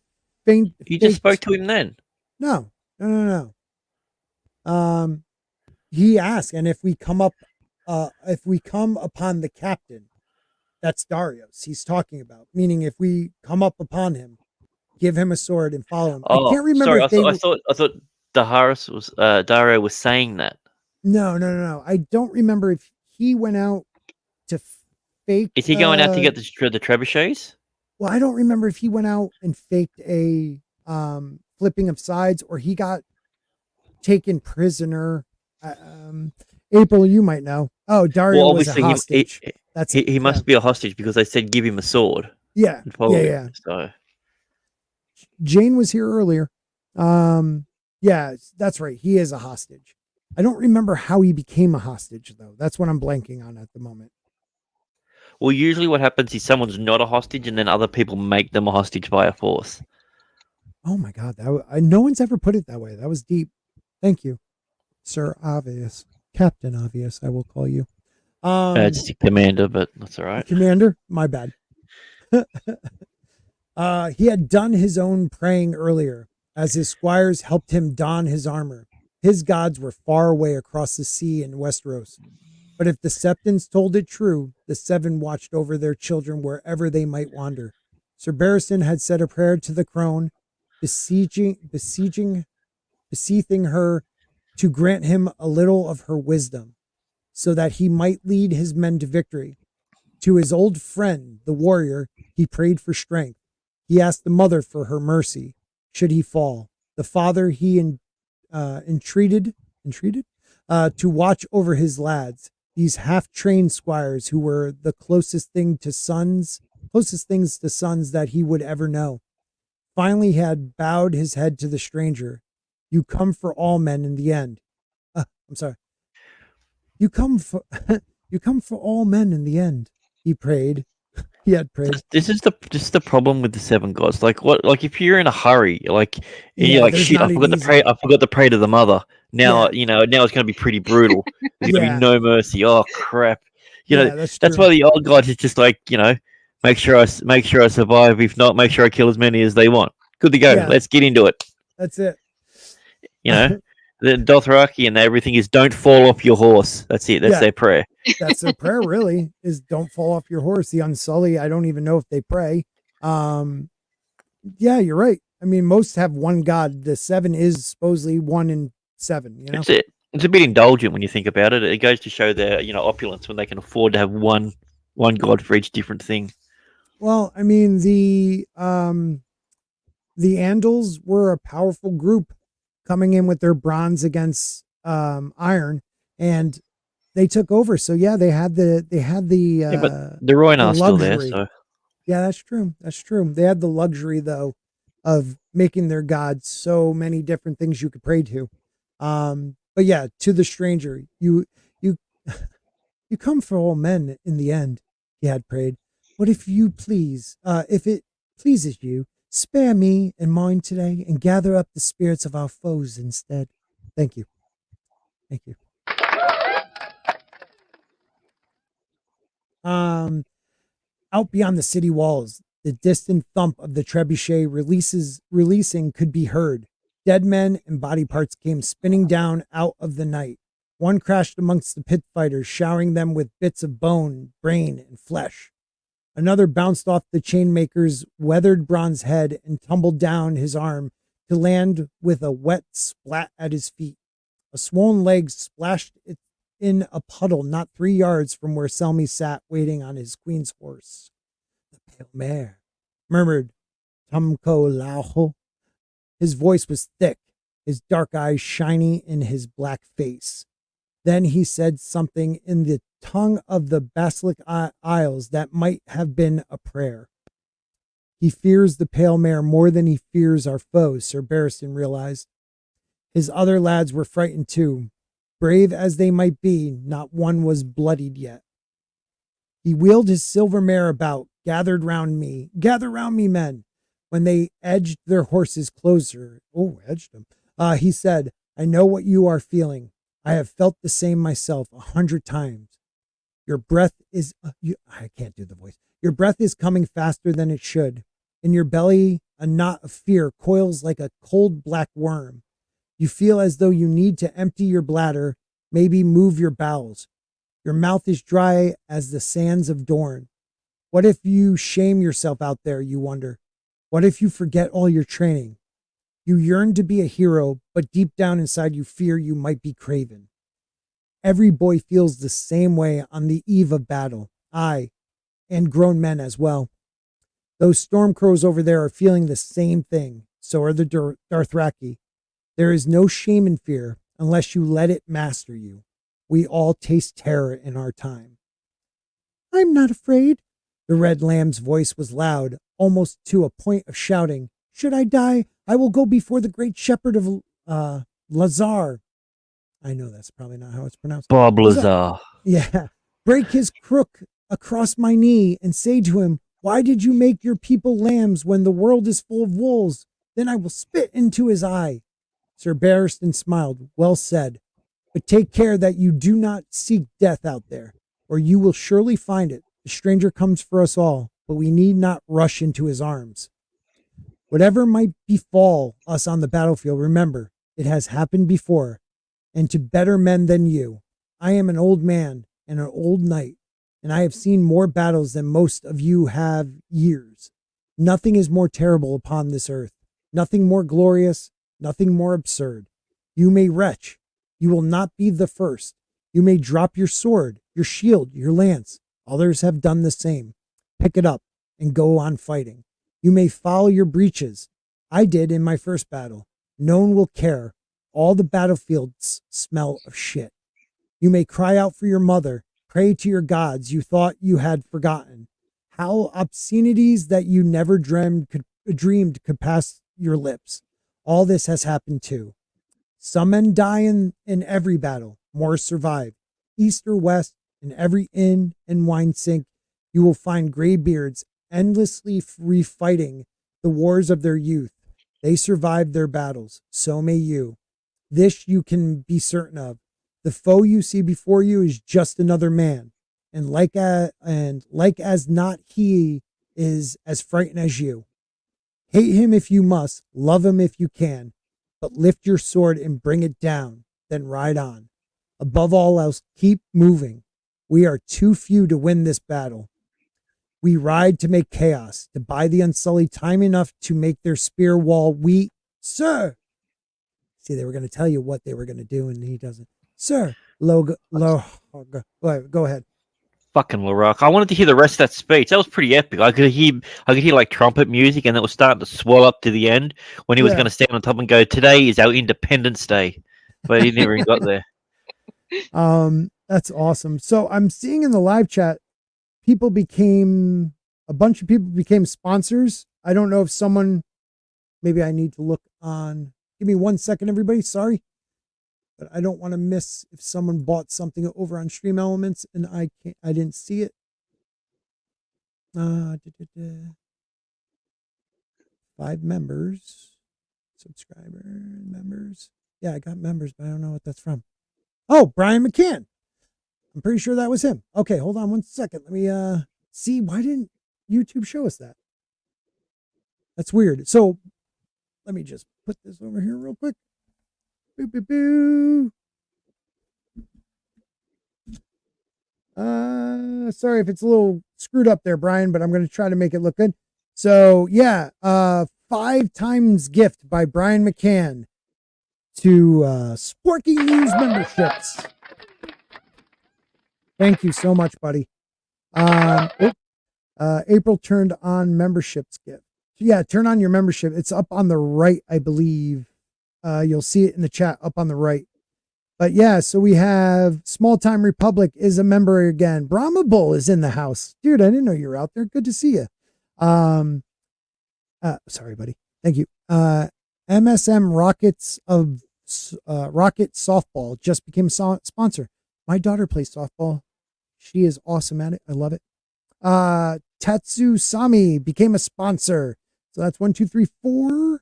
you just spoke to him then. No. He asked, and if we come upon the captain, that's Darius he's talking about. Meaning, if we come up upon him, give him a sword and follow him. Oh, I can't remember. Sorry, I thought Dario was saying that. No. I don't remember if he went out to fake. Is he going out to get the trebuchets? Well, I don't remember if he went out and faked a flipping of sides, or he got taken prisoner. April, you might know. Oh, Dario was a hostage. He must be a hostage because they said give him a sword. Yeah. So Jane was here earlier. Yeah, that's right. He is a hostage. I don't remember how he became a hostage though. That's what I'm blanking on at the moment. Well, usually what happens is someone's not a hostage, and then other people make them a hostage by a force. Oh my God, no one's ever put it that way. That was deep. Thank you, Sir Obvious, Captain Obvious. I will call you. It's the commander, but that's all right. Commander, my bad. He had done his own praying earlier, as his squires helped him don his armor. His gods were far away across the sea in Westeros. But if the Septons told it true, the Seven watched over their children wherever they might wander. Sir Barristan had said a prayer to the crone, beseeching her to grant him a little of her wisdom, so that he might lead his men to victory. To his old friend, the warrior, he prayed for strength. He asked the mother for her mercy, should he fall. The father he entreated to watch over his lads, these half-trained squires who were the closest things to sons that he would ever know. Finally, he had bowed his head to the stranger. You come for all men in the end. I'm sorry. You come for all men in the end. He prayed. He had prayed. This is the problem with the Seven Gods. Like if you're in a hurry, you're like shit. I forgot to pray to the mother. Now now it's going to be pretty brutal. There's going to be no mercy. Oh crap! That's why the old gods is just make sure I survive. If not, make sure I kill as many as they want. Good to go. Yeah. Let's get into it. That's it. The Dothraki and everything is don't fall off your horse. That's it. That's their prayer. That's their prayer, really, is don't fall off your horse. The Unsullied, I don't even know if they pray. Yeah, you're right. I mean, most have one god. The Seven is supposedly 1 in 7. That's it. It's a bit indulgent when you think about it. It goes to show their opulence when they can afford to have one god for each different thing. Well, I mean, the Andals were a powerful group coming in with their bronze against iron, and they took over. So yeah, they had the but the Roynar's still there. So yeah, that's true. They had the luxury though of making their gods so many different things you could pray to. But yeah, to the stranger, you come for all men in the end. He had prayed. But if you please, if it pleases you, spare me and mine today and gather up the spirits of our foes instead. Thank you. Out beyond the city walls, the distant thump of the trebuchet releasing could be heard. Dead men and body parts came spinning down out of the night. One crashed amongst the pit fighters, showering them with bits of bone, brain, and flesh. Another bounced off the chainmaker's weathered bronze head and tumbled down his arm to land with a wet splat at his feet. A swollen leg splashed in a puddle not 3 yards from where Selmy sat waiting on his queen's horse. The pale mare, murmured Tumko Lauho. His voice was thick, his dark eyes shiny in his black face. Then he said something in the tongue of the Basilic Isles that might have been a prayer. He fears the pale mare more than he fears our foes, Sir Barristan realized. His other lads were frightened too. Brave as they might be, not one was bloodied yet. He wheeled his silver mare about. Gather round me, men. When they edged their horses closer, edged them, he said, I know what you are feeling. I have felt the same myself 100 times. Your breath is, I can't do the voice. Your breath is coming faster than it should. In your belly, a knot of fear coils like a cold black worm. You feel as though you need to empty your bladder, maybe move your bowels. Your mouth is dry as the sands of Dorne. What if you shame yourself out there, you wonder? What if you forget all your training? You yearn to be a hero, but deep down inside you fear you might be craven. Every boy feels the same way on the eve of battle. And grown men as well. Those storm crows over there are feeling the same thing. So are the Dothraki. There is no shame in fear unless you let it master you. We all taste terror in our time. I'm not afraid. The red lamb's voice was loud, almost to a point of shouting. Should I die, I will go before the great shepherd of Lazar. I know that's probably not how it's pronounced. Bob Lazar. Yeah. Break his crook across my knee and say to him, why did you make your people lambs when the world is full of wolves? Then I will spit into his eye. Sir Barristan smiled. Well said. But take care that you do not seek death out there, or you will surely find it. The stranger comes for us all, but we need not rush into his arms. Whatever might befall us on the battlefield, remember, it has happened before, and to better men than you. I am an old man and an old knight, and I have seen more battles than most of you have years. Nothing is more terrible upon this earth, nothing more glorious, nothing more absurd. You may retch. You will not be the first. You may drop your sword, your shield, your lance. Others have done the same. Pick it up and go on fighting. You may follow your breeches. I did in my first battle. No one will care. All the battlefields smell of shit. You may cry out for your mother. Pray to your gods you thought you had forgotten. How obscenities that you never dreamed could pass your lips. All this has happened too. Some men die in every battle. More survive. East or west, in every inn and wine sink, you will find gray beards endlessly refighting the wars of their youth. They survived their battles. So may you. This you can be certain of. The foe you see before you is just another man, and like as not, he is as frightened as you. Hate him if you must, love him if you can, but lift your sword and bring it down, then ride on. Above all else, keep moving. We are too few to win this battle. We ride to make chaos, to buy the Unsullied time enough to make their spear wall. Sir. See, they were going to tell you what they were going to do, and he doesn't. Sir, go ahead. Fucking Larock. I wanted to hear the rest of that speech. That was pretty epic. I could hear like trumpet music, and it was starting to swell up to the end when he was going to stand on top and go, "Today is our Independence Day," but he never even got there. That's awesome. So I'm seeing in the live chat, a bunch of people became sponsors. I don't know if someone, maybe I need to look on. Give me 1 second, everybody. Sorry. But I don't want to miss if someone bought something over on Stream Elements and I didn't see it. 5 members, subscriber members. Yeah, I got members, but I don't know what that's from. Oh, Brian McCann. I'm pretty sure that was him. Okay, hold on 1 second. Let me see. Why didn't YouTube show us that? That's weird. So let me just put this over here real quick. Boo, boo, boo. Sorry if it's a little screwed up there, Brian, but I'm going to try to make it look good. So yeah, 5 times gift by Brian McCann to Sporky News memberships. Thank you so much, buddy. April turned on memberships gift. Yeah, turn on your membership. It's up on the right, I believe. You'll see it in the chat up on the right. But yeah, so we have Small Time Republic is a member again. Brahma Bull is in the house. Dude, I didn't know you were out there. Good to see you. Sorry, buddy. Thank you. MSM Rockets of Rocket Softball just became a sponsor. My daughter plays softball. She is awesome at it. I love it. Tatsu Sami became a sponsor. So that's 1, 2, 3, 4.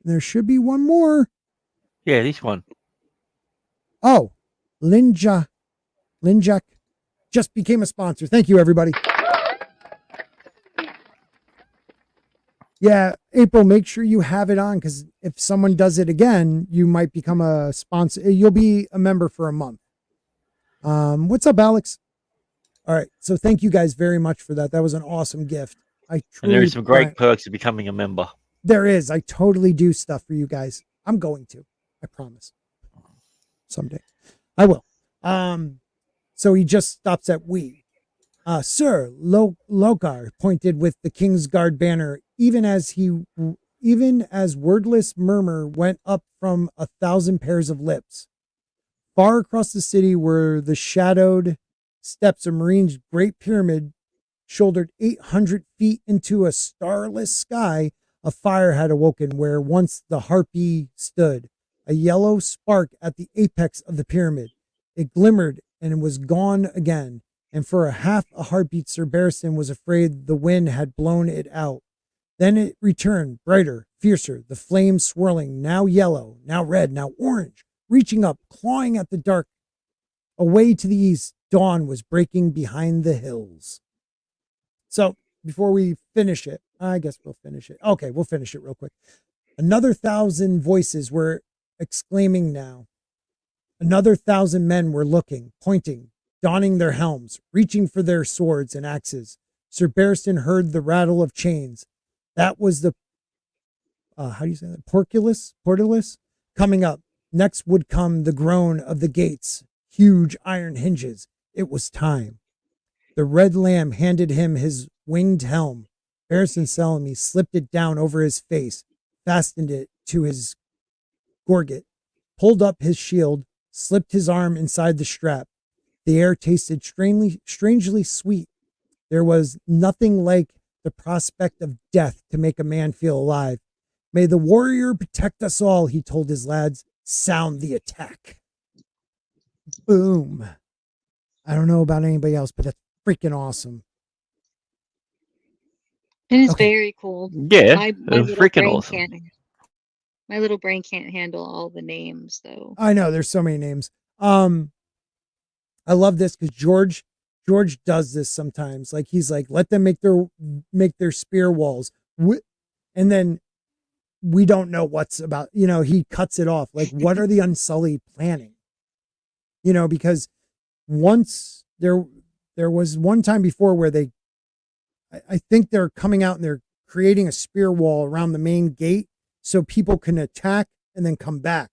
There should be one more. Yeah, this one. Oh, Linjak just became a sponsor. Thank you, everybody. Yeah, April, make sure you have it on, because if someone does it again, you might become a sponsor. You'll be a member for a month. What's up, Alex? All right. So thank you guys very much for that. That was an awesome gift. And there are some great perks of becoming a member. There is. I totally do stuff for you guys. I'm going to. I promise. Someday. I will. So he just stops at we. Sir, Lokar pointed with the King's Guard banner, even as wordless murmur went up from 1,000 pairs of lips. Far across the city were the shadowed steps of Marine's Great Pyramid, shouldered 800 feet into a starless sky. A fire had awoken where once the harpy stood, a yellow spark at the apex of the pyramid. It glimmered and was gone again, and for a half a heartbeat Sir Barristan was afraid the wind had blown it out. Then it returned, brighter, fiercer, the flame swirling, now yellow, now red, now orange, reaching up, clawing at the dark. Away to the east, dawn was breaking behind the hills. So before we finish it, I guess we'll finish it. Okay, we'll finish it real quick. Another 1,000 voices were exclaiming now. Another 1,000 men were looking, pointing, donning their helms, reaching for their swords and axes. Sir Barristan heard the rattle of chains. That was the, how do you say that? Portcullis coming up. Next would come the groan of the gates, huge iron hinges. It was time. The Red Lamb handed him his winged helm. Barristan Selmy slipped it down over his face, fastened it to his gorget, pulled up his shield, slipped his arm inside the strap. The air tasted strangely sweet. There was nothing like the prospect of death to make a man feel alive. May the warrior protect us all, he told his lads. Sound the attack. Boom. I don't know about anybody else, but that's freaking awesome. It is very cool. Yeah, my freaking awesome. My little brain can't handle all the names, though. I know there's so many names. I love this because George does this sometimes. Like he's like, let them make their spear walls, and then we don't know what's about. He cuts it off. Like, what are the Unsullied planning? Because once there was one time before where I think they're coming out and they're creating a spear wall around the main gate so people can attack and then come back,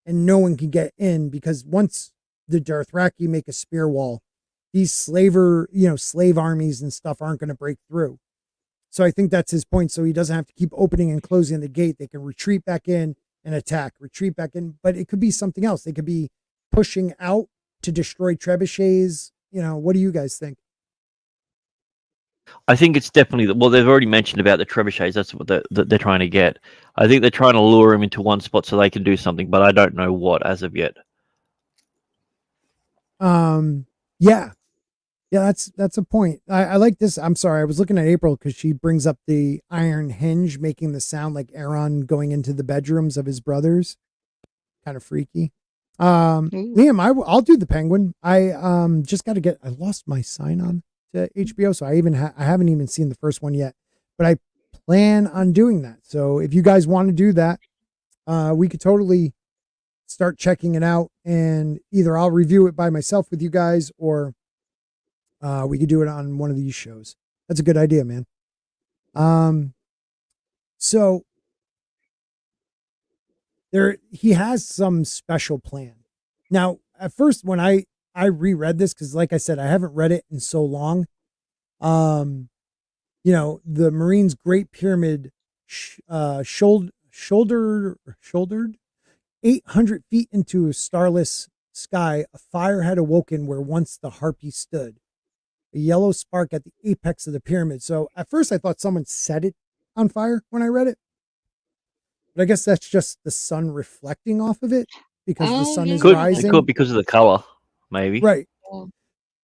and no one can get in, because once the Dothraki make a spear wall, these slave armies and stuff aren't going to break through. So I think that's his point. So he doesn't have to keep opening and closing the gate. They can retreat back in and attack, retreat back in. But it could be something else. They could be pushing out to destroy trebuchets. What do you guys think? I think it's definitely they've already mentioned about the trebuchets. That's what they're trying to get. I think they're trying to lure him into one spot so they can do something, but I don't know what as of yet. Yeah, that's a point. I like this. I'm sorry, I was looking at April because she brings up the iron hinge, making the sound like Aaron going into the bedrooms of his brothers. Kind of freaky. Liam, I'll do the penguin. I just got to I lost my sign on to HBO, so I haven't even seen the first one yet, but I plan on doing that. So if you guys want to do that, we could totally start checking it out, and either I'll review it by myself with you guys, or we could do it on one of these shows. That's a good idea, man. So he has some special plan. Now, at first, when I reread this, because like I said, I haven't read it in so long. The Marine's Great Pyramid shouldered 800 feet into a starless sky. A fire had awoken where once the harpy stood. A yellow spark at the apex of the pyramid. So at first I thought someone set it on fire when I read it. But I guess that's just the sun reflecting off of it, because the sun is rising. It could because of the color, maybe. Right.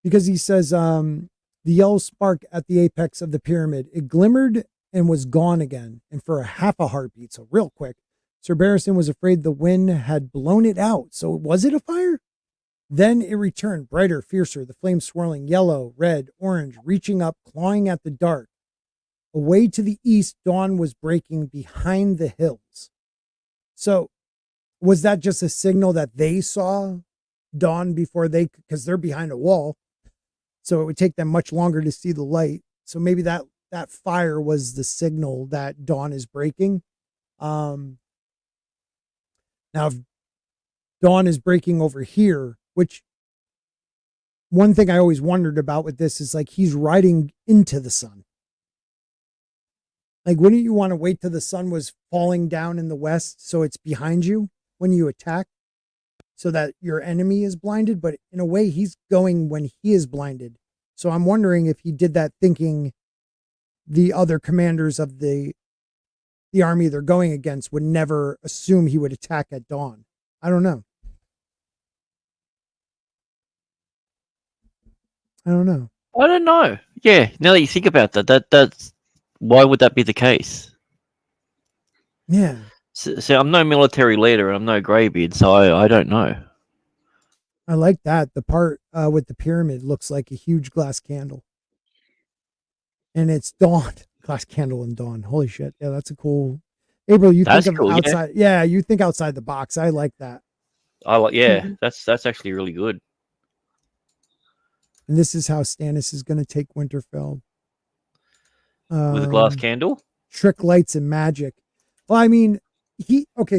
Because he says, the yellow spark at the apex of the pyramid. It glimmered and was gone again, and for a half a heartbeat, so real quick. Sir Barristan was afraid the wind had blown it out. So was it a fire? Then it returned, brighter, fiercer, the flames swirling, yellow, red, orange, reaching up, clawing at the dark. Away to the east, dawn was breaking behind the hills. So was that just a signal that they saw dawn before because they're behind a wall. So it would take them much longer to see the light. So maybe that fire was the signal that dawn is breaking. Now, if dawn is breaking over here, which one thing I always wondered about with this is like he's riding into the sun. Like, wouldn't you want to wait till the sun was falling down in the west so it's behind you when you attack so that your enemy is blinded? But in a way, he's going when he is blinded. So I'm wondering if he did that thinking the other commanders of the army they're going against would never assume he would attack at dawn. I don't know. I don't know. Yeah, now that you think about that's why would that be the case? Yeah. So I'm no military leader and I'm no greybeard, so I don't know. I like that. The part with the pyramid looks like a huge glass candle. And it's dawn. Glass candle and dawn. Holy shit. Yeah, that's a cool. April, you That's think of cool, outside. Yeah, you think outside the box. I like that. That's actually really good. And this is how Stannis is going to take Winterfell. With a glass candle? Trick lights and magic. Well, I mean,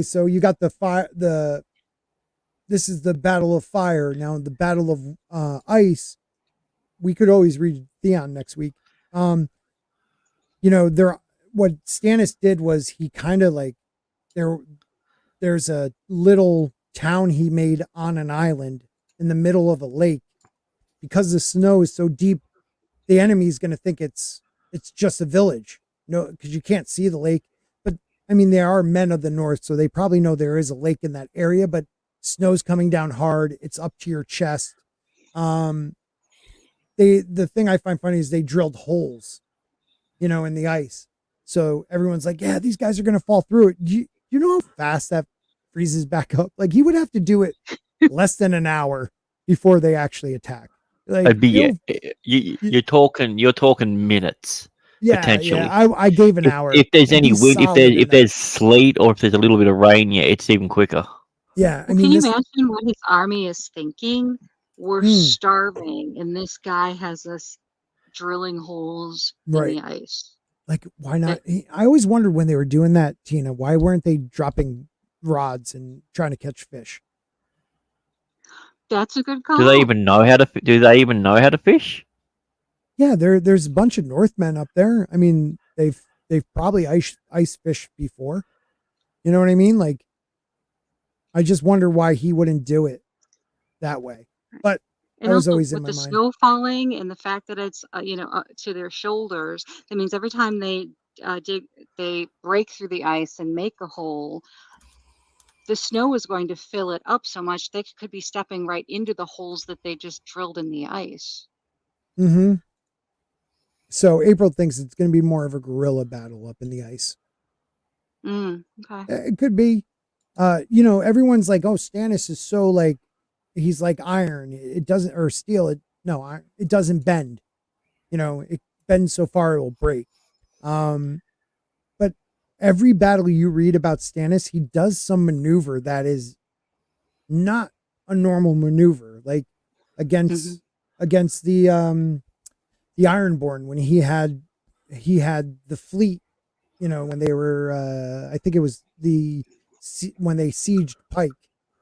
so you got the fire, this is the Battle of Fire. Now, the Battle of Ice, we could always read Theon next week. What Stannis did was he kind of like, there's a little town he made on an island in the middle of a lake. Because the snow is so deep, the enemy is going to think it's just a village. No, because you can't see the lake. But I mean, there are men of the north, so they probably know there is a lake in that area. But snow's coming down hard; it's up to your chest. The thing I find funny is they drilled holes, in the ice. So everyone's like, "Yeah, these guys are going to fall through it." You know how fast that freezes back up? Like he would have to do it less than an hour before they actually attack. Like, you're talking minutes. Yeah, potentially. Yeah, I gave an hour. If there's any wind, if there's sleet, or if there's a little bit of rain, yeah, it's even quicker. Yeah, can you imagine what his army is thinking? We're starving, and this guy has us drilling holes in the ice. Like, why not? I always wondered when they were doing that, Tina, why weren't they dropping rods and trying to catch fish? That's a good call. Do they even know how to fish? Yeah, there's a bunch of Northmen up there. I mean, they've probably ice fished before. You know what I mean? Like, I just wonder why he wouldn't do it that way. But that was always in my mind. With the snow falling and the fact that it's to their shoulders, that means every time they break through the ice and make a hole, the snow is going to fill it up so much they could be stepping right into the holes that they just drilled in the ice. Mm-hmm. So April thinks it's going to be more of a guerrilla battle up in the ice. Okay. It could be. Everyone's like, oh, Stannis is so like, he's like iron. It doesn't, or steel. It doesn't bend. It bends so far it will break. But every battle you read about Stannis, he does some maneuver that is not a normal maneuver. Like against the Ironborn, when he had the fleet, when they were, I think it was when they sieged Pike,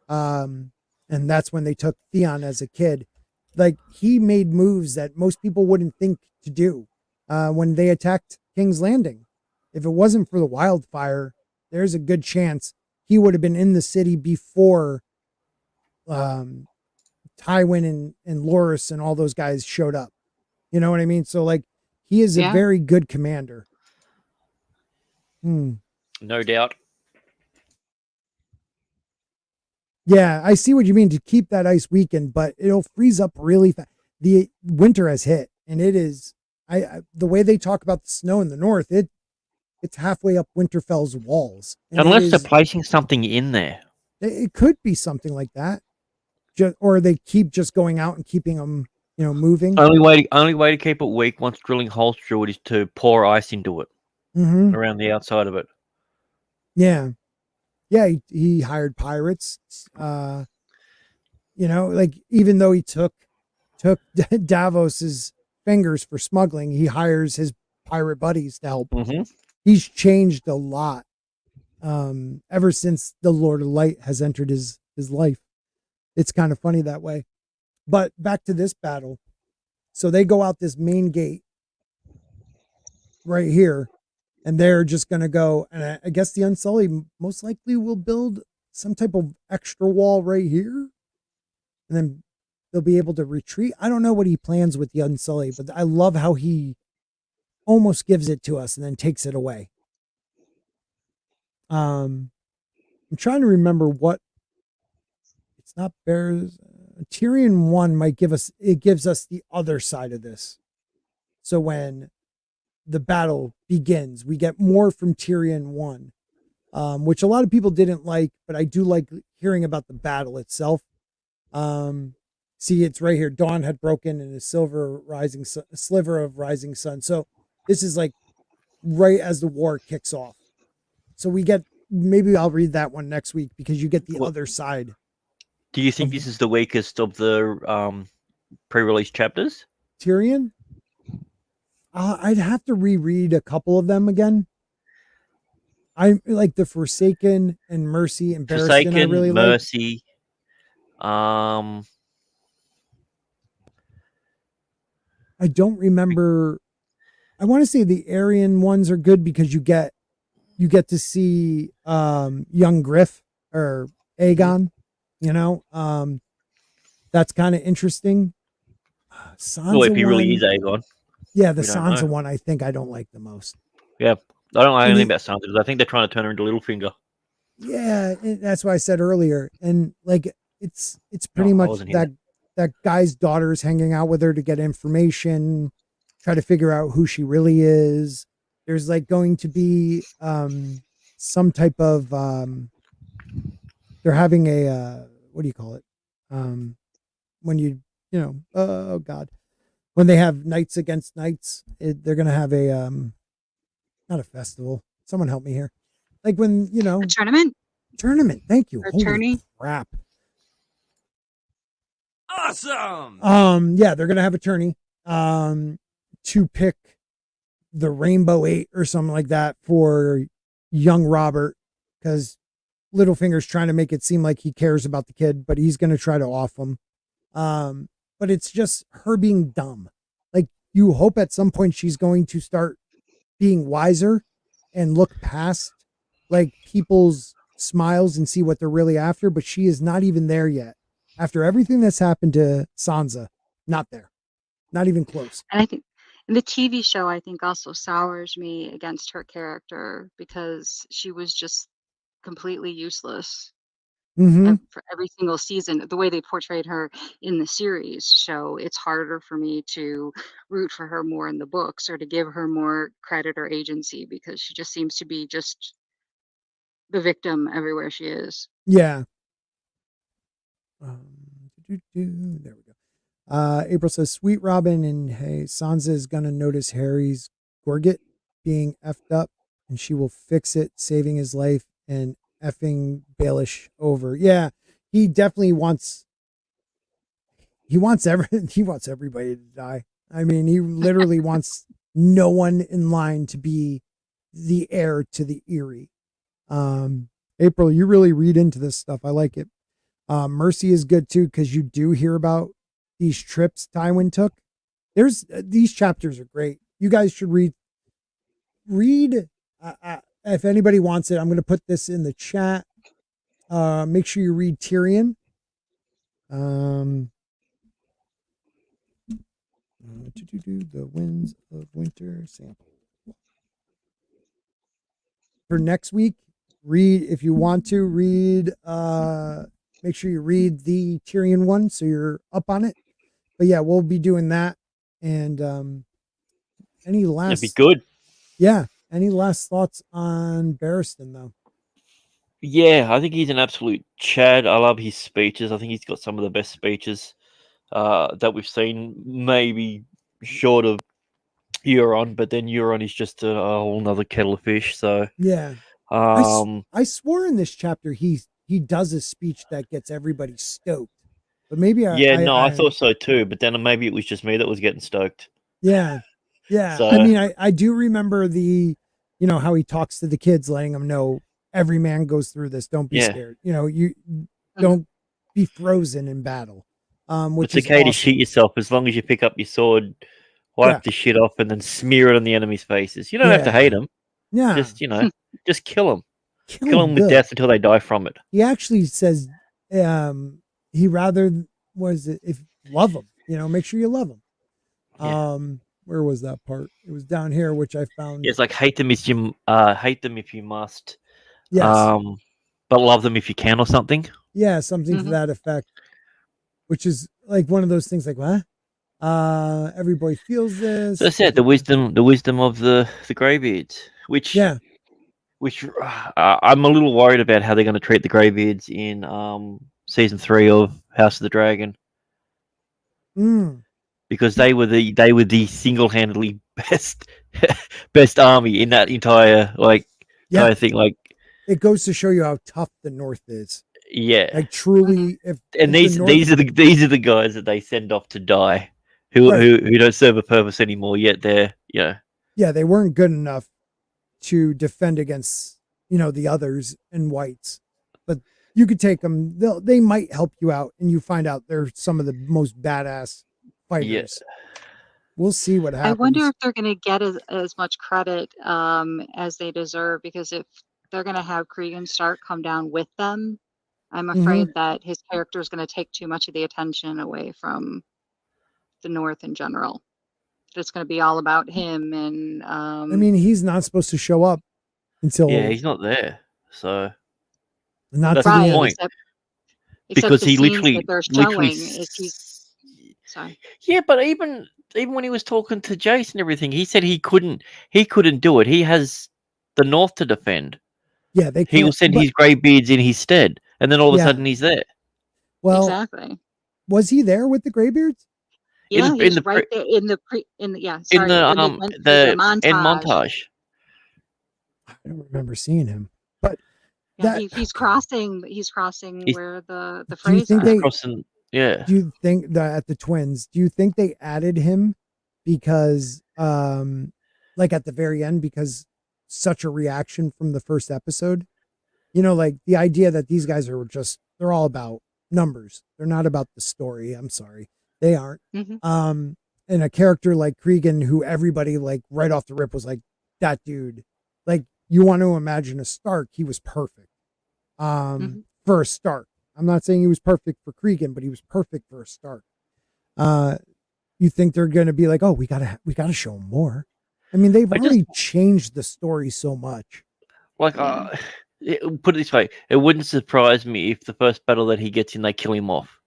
and that's when they took Theon as a kid. Like, he made moves that most people wouldn't think to do when they attacked King's Landing. If it wasn't for the wildfire, there's a good chance he would have been in the city before Tywin and Loras and all those guys showed up. You know what I mean? So, like, he is a very good commander. No doubt. Yeah, I see what you mean to keep that ice weakened, but it'll freeze up really fast. The winter has hit, and it is, the way they talk about the snow in the north, it's halfway up Winterfell's walls. And Unless they're placing something in there. It could be something like that. Or they keep just going out and keeping them, moving. Only way to keep it weak once drilling holes through it is to pour ice into it around the outside of it. Yeah. Yeah, he hired pirates. Like even though he took Davos's fingers for smuggling, he hires his pirate buddies to help. He's changed a lot ever since the Lord of Light has entered his life. It's kind of funny that way. But back to this battle. So they go out this main gate right here, and they're just going to go. And I guess the Unsullied most likely will build some type of extra wall right here. And then they'll be able to retreat. I don't know what he plans with the Unsullied, but I love how he almost gives it to us and then takes it away. I'm trying to remember what. It's not Bears. Tyrion 1 might gives us the other side of this. So when the battle begins, we get more from Tyrion 1, which a lot of people didn't like, but I do like hearing about the battle itself. See, it's right here. Dawn had broken in a sliver of rising sun. So this is like right as the war kicks off. So we get, maybe I'll read that one next week because you get the other side. Do you think this is the weakest of the pre-release chapters? Tyrion? I'd have to reread a couple of them again. I like the Forsaken and Mercy and Barristan. Forsaken, I really Mercy. I don't remember. I want to say the Aryan ones are good because you get to see young Griff or Aegon. That's kind of interesting. Sansa if he really is Aegon. Yeah, the Sansa one I think I don't like the most. Yeah, I don't know anything about Sansa because I think they're trying to turn her into Littlefinger. Yeah, that's what I said earlier. And like it's pretty much that guy's daughter's hanging out with her to get information, try to figure out who she really is. There's like going to be some type of they're having a what do you call it? When oh God. When they have knights against knights, they're going to have a not a festival. Someone help me here. Like when, a tournament. Thank you. A tourney. Crap. Awesome. Yeah, they're going to have a tourney to pick the Rainbow 8 or something like that for young Robert, because Littlefinger's trying to make it seem like he cares about the kid, but he's going to try to off him. But it's just her being dumb. Like you hope at some point she's going to start being wiser and look past like people's smiles and see what they're really after, but she is not even there yet. After everything that's happened to Sansa, not there. Not even close. And I think in the TV show, I think also sours me against her character because she was just completely useless for every single season. The way they portrayed her in the series show, it's harder for me to root for her more in the books or to give her more credit or agency because she just seems to be just the victim everywhere she is. Yeah. There we go. April says, "Sweet Robin and hey, Sansa is gonna notice Harry's gorget being effed up, and she will fix it, saving his life and effing Baelish over." Yeah, he definitely wants. He wants everybody to die. I mean, he literally wants no one in line to be the heir to the Eyrie. April, you really read into this stuff. I like it. Mercy is good too because you do hear about these trips Tywin took. There's these chapters are great. You guys should read. If anybody wants it, I'm going to put this in the chat. Make sure you read Tyrion. The Winds of Winter sample. For next week, read if you want to read. Make sure you read the Tyrion one so you're up on it. But yeah, we'll be doing that. And any last? That'd be good. Yeah. Any last thoughts on Barristan, though? Yeah, I think he's an absolute Chad. I love his speeches. I think he's got some of the best speeches that we've seen, maybe short of Euron, but then Euron is just a whole nother kettle of fish. So Yeah. I swore in this chapter he does a speech that gets everybody stoked. But maybe I thought so too, but then maybe it was just me that was getting stoked. Yeah. Yeah. So, I mean, I do remember how he talks to the kids, letting them know every man goes through this. Don't be scared. You don't be frozen in battle. Which it's okay to shoot yourself as long as you pick up your sword, wipe the shit off, and then smear it on the enemy's faces. You don't have to hate them. Yeah. Just, just kill them. Kill them with death until they die from it. He actually says he rather if love them, make sure you love them. Yeah. Where was that part? It was down here, which I found. Yeah, it's like hate them if you must. Yes. But love them if you can, or something. Yeah, something to that effect. Which is like one of those things, like what? Everybody feels this. So that's it. The wisdom of the greybeards, which I'm a little worried about how they're going to treat the greybeards in season 3 of House of the Dragon. Because they were the single-handedly best army in that entire thing. Like, it goes to show you how tough the North is. Yeah, like truly. These are the guys that they send off to die, who don't serve a purpose anymore. Yet they're they weren't good enough to defend against the others and whites, but you could take them. They might help you out, and you find out they're some of the most badass fighters. Yes. We'll see what happens. I wonder if they're going to get as much credit as they deserve, because if they're going to have Cregan Stark come down with them, I'm afraid that his character is going to take too much of the attention away from the North in general. It's going to be all about him, and I mean, he's not supposed to show up until he's not there, so that's the point. Because he literally sorry. Yeah, but even when he was talking to Jace and everything, he said he couldn't do it. He has the North to defend. Yeah, he will send his greybeards in his stead, and then all of a sudden he's there. Well, exactly. Was he there with the greybeards? Yeah, he's right there in the montage. I don't remember seeing him, but he's crossing. He's crossing where the phrase are. Do you think that at the Twins? Do you think they added him because, like at the very end, because such a reaction from the first episode? Like the idea that these guys they're all about numbers. They're not about the story. I'm sorry. They aren't. And a character like Cregan, who everybody like right off the rip was like, that dude, like you want to imagine a Stark, he was perfect. For a Stark. I'm not saying he was perfect for Cregan, but he was perfect for a Stark. You think they're going to be like, oh, we gotta show him more. I mean, they've already changed the story so much. Like, put it this way, it wouldn't surprise me if the first battle that he gets in, they kill him off.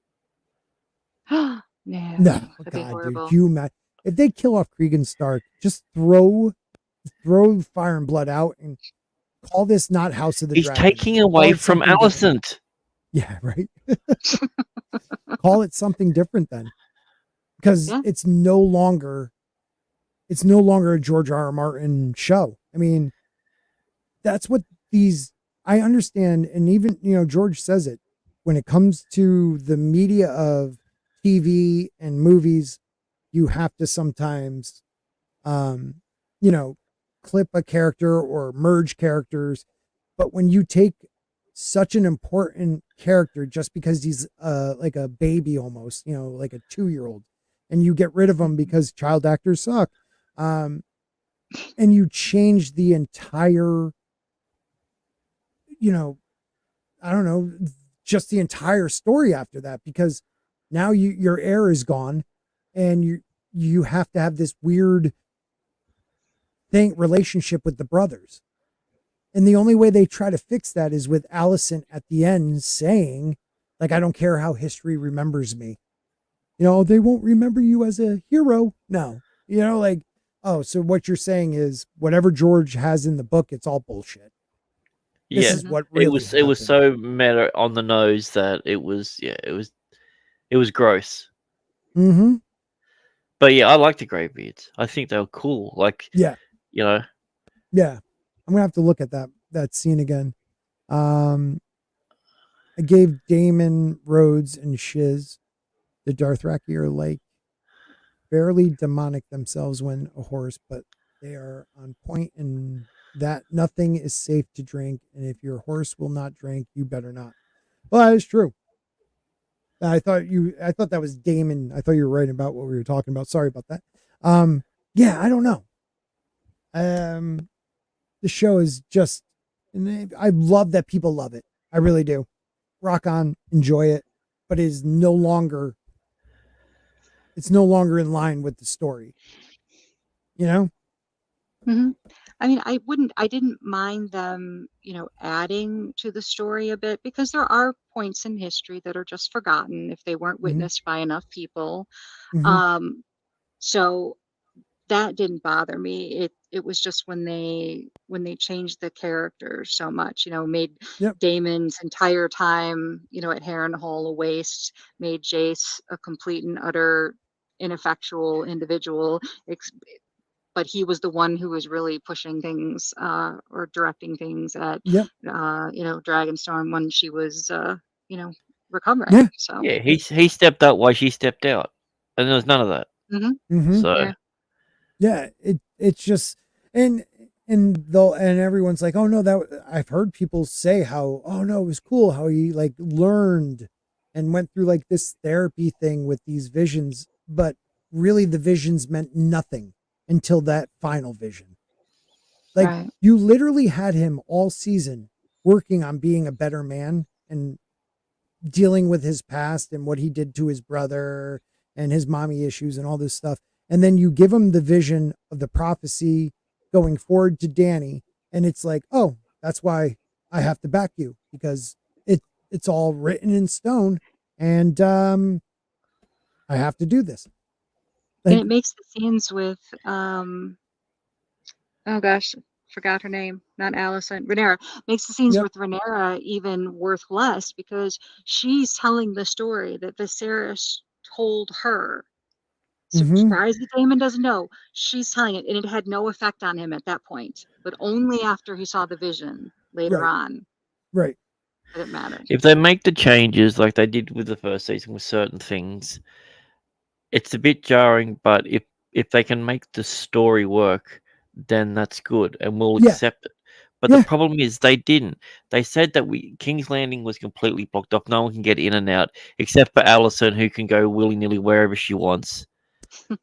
No, God, dude, if they kill off Cregan Stark, just throw Fire and Blood out and call this not House of the Dragon. He's taking away from Alicent. Yeah, right. Call it something different then, because it's no longer a George R.R. Martin show. I mean, that's what I understand, and even George says it when it comes to the media of TV and movies. You have to sometimes, clip a character or merge characters, but when you take such an important character just because he's like a baby almost, like a 2-year-old, and you get rid of him because child actors suck, and you change the entire, I don't know, just the entire story after that, because now your heir is gone, and you have to have this weird relationship with the brothers. And the only way they try to fix that is with Alicent at the end saying, like, I don't care how history remembers me. They won't remember you as a hero. No. Like, Oh, so what you're saying is whatever George has in the book, it's all bullshit. This Yeah, is what really it was happened. so meta on the nose that it was gross. Mm-hmm. But yeah, I like the Greybeards. I think they were cool. Like, Yeah. you know, Yeah. I'm gonna have to look at that scene again. I gave Damon, Rhodes, and Shiz. The Dothraki are like barely demonic themselves when a horse, but they are on point in that nothing is safe to drink, and if your horse will not drink, you better not. Well, that is true. I thought that was Damon. I thought you were writing about what we were talking about. Sorry about that. Yeah, I don't know. The show is just, and I love that people love it. I really do. Rock on, enjoy it, but it's no longer in line with the story. You know? Mm-hmm. I mean, I didn't mind them, adding to the story a bit because there are points in history that are just forgotten if they weren't witnessed by enough people. Mm-hmm. So that didn't bother me. It was just when they changed the characters so much, made Yep. Damon's entire time, at Harrenhal a waste, made Jace a complete and utter ineffectual individual. But he was the one who was really pushing things or directing things at Yep. Dragonstorm when she was recovering. Yeah. So yeah, he stepped up while she stepped out, and there was none of that. Mm-hmm. So yeah. It's just and everyone's like, oh no, that I've heard people say how, oh no, it was cool how he like learned and went through like this therapy thing with these visions, but really the visions meant nothing until that final vision. Like Right. you literally had him all season working on being a better man and dealing with his past and what he did to his brother and his mommy issues and all this stuff. And then you give him the vision of the prophecy going forward to Danny. And it's like, oh, that's why I have to back you, because it's all written in stone. And I have to do this. And Like, it makes the scenes with oh gosh, forgot her name. Not Allison. Rhaenyra. Makes the scenes yep. with Rhaenyra even worth less because she's telling the story that Viserys told her. Mm-hmm. Surprised that Damon doesn't know. She's telling it, and it had no effect on him at that point. But only after he saw the vision later Right. on Right. did it matter. if they make the changes like they did with the first season with certain things, it's a bit jarring. But if they can make the story work, then that's good, and we'll Yeah. accept it. But Yeah. the problem is they didn't. They said that King's Landing was completely blocked off. No one can get in and out except for Allison, who can go willy nilly wherever she wants.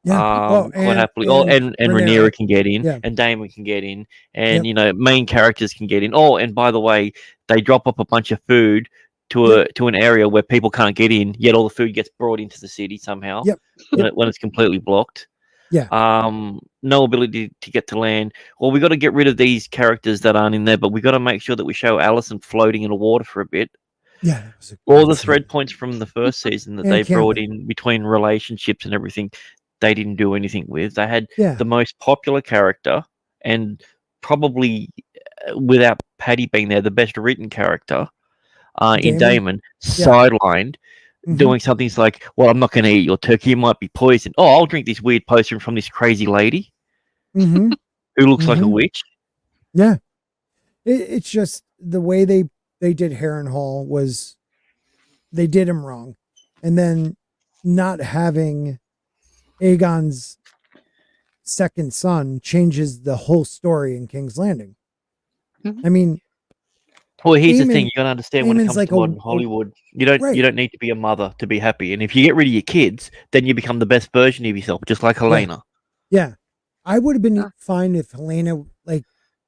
Yeah. Well, Quite happily. and And Rhaenyra. Rhaenyra can get in, Yeah. and Damon can get in, and Yep. main characters can get in. Oh, and by the way, they drop up a bunch of food to an area where people can't get in, yet all the food gets brought into the city somehow. Yep. When it's completely blocked. Yeah. No ability to get to land. Well, we got to get rid of these characters that aren't in there, but we got to make sure that we show Allison floating in the water for a bit. Yeah. That was a All great the scene. thread points from the first season that And they brought Campbell. in between relationships and everything, they didn't do anything with. They had Yeah. the most popular character and probably, without Paddy being there, the best written character in Damon, sidelined, doing something like, well, I'm not going to eat your turkey. It might be poison. Oh, I'll drink this weird potion from this crazy lady Mm-hmm. who looks like a witch. Yeah. It's just the way they did Harrenhal was they did him wrong. And then not having Aegon's second son changes the whole story in King's Landing. Mhm. I mean, well, here's the thing: Aemon- you gotta understand when it Aemon's comes like to modern Hollywood, you don't need to be a mother to be happy. And if you get rid of your kids, then you become the best version of yourself, just like Helena. Yeah. I would have been fine if Helena, like,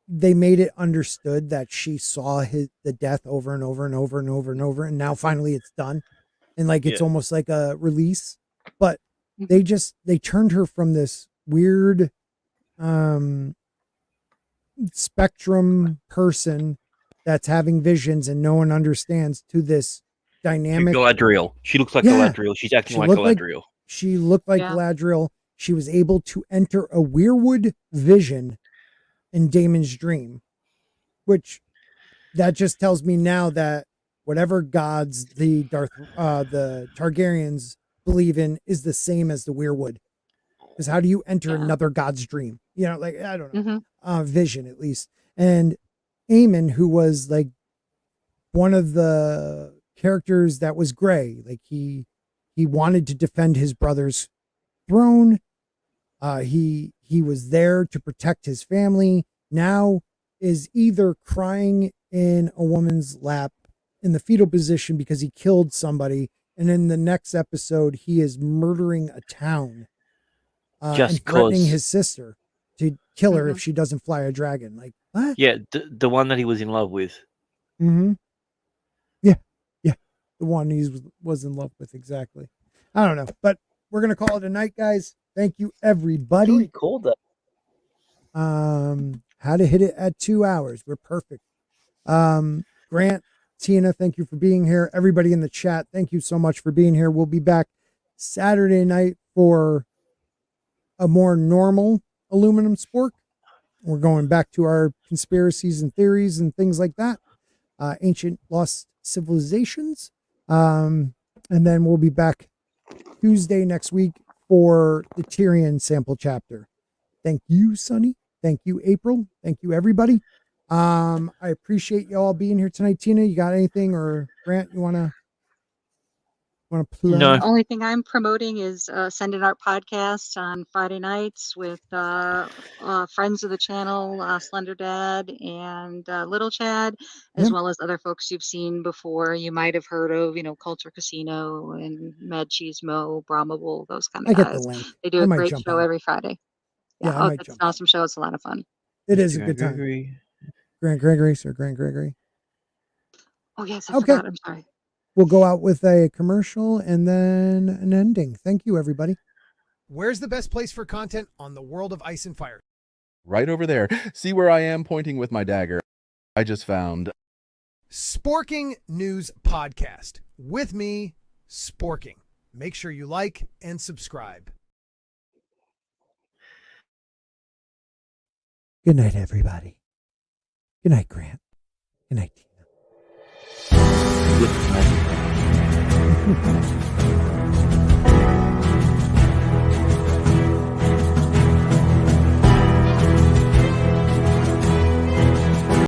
they made it understood that she saw the death over and over and over and over and over, and now finally it's done, and like it's almost like a release. But they turned her from this weird spectrum person that's having visions and no one understands to this dynamic Galadriel. She looks like Galadriel. She's acting like Galadriel. She looked like Galadriel. she was able to enter a weirwood vision in Daemon's dream, which that just tells me now that whatever gods the Targaryens believe in is the same as the weirwood. Because how do you enter another god's dream? You know, like, I don't know, vision at least. And Aemon, who was like one of the characters that was gray, like he wanted to defend his brother's throne. He was there to protect his family. Now is either crying in a woman's lap in the fetal position because he killed somebody, and in the next episode he is murdering a town, just and threatening cause his sister to kill her if she doesn't fly a dragon. Like, what? Yeah, the one that he was in love with. Yeah, the one he was in love with, exactly. I don't know, but we're gonna call it a night, guys. Thank you, everybody. What called that? How to hit it at 2 hours. We're perfect. Grant, Tina, thank you for being here. Everybody in the chat, thank you so much for being here. We'll be back Saturday night for a more normal aluminum spork. We're going back to our conspiracies and theories and things like that. Ancient lost civilizations. And then we'll be back Tuesday next week for the Tyrion sample chapter. Thank you, Sonny. Thank you, April. Thank you, everybody. I appreciate you all being here tonight. Tina, you got anything, or Grant, you want to plug? No. The only thing I'm promoting is Sending Art Podcast on Friday nights with friends of the channel, Slender Dad and Little Chad, as well as other folks you've seen before. You might have heard of, Culture Casino and Mad Cheese Mo, Brahmable, those kind of I guys. get the link. They do I a might great jump show on. every Friday. Yeah, I might it's jump an awesome show. It's a lot of fun. It is a good time. Grant Gregory, Sir Grant Gregory. Oh, yes, I forgot. I'm sorry. We'll go out with a commercial and then an ending. Thank you, everybody. Where's the best place for content on the world of Ice and Fire? Right over there. See where I am pointing with my dagger? I just found Sporking News Podcast with me, Sporking. Make sure you like and subscribe. Good night, everybody. Good night, Grant. Good night, Tina.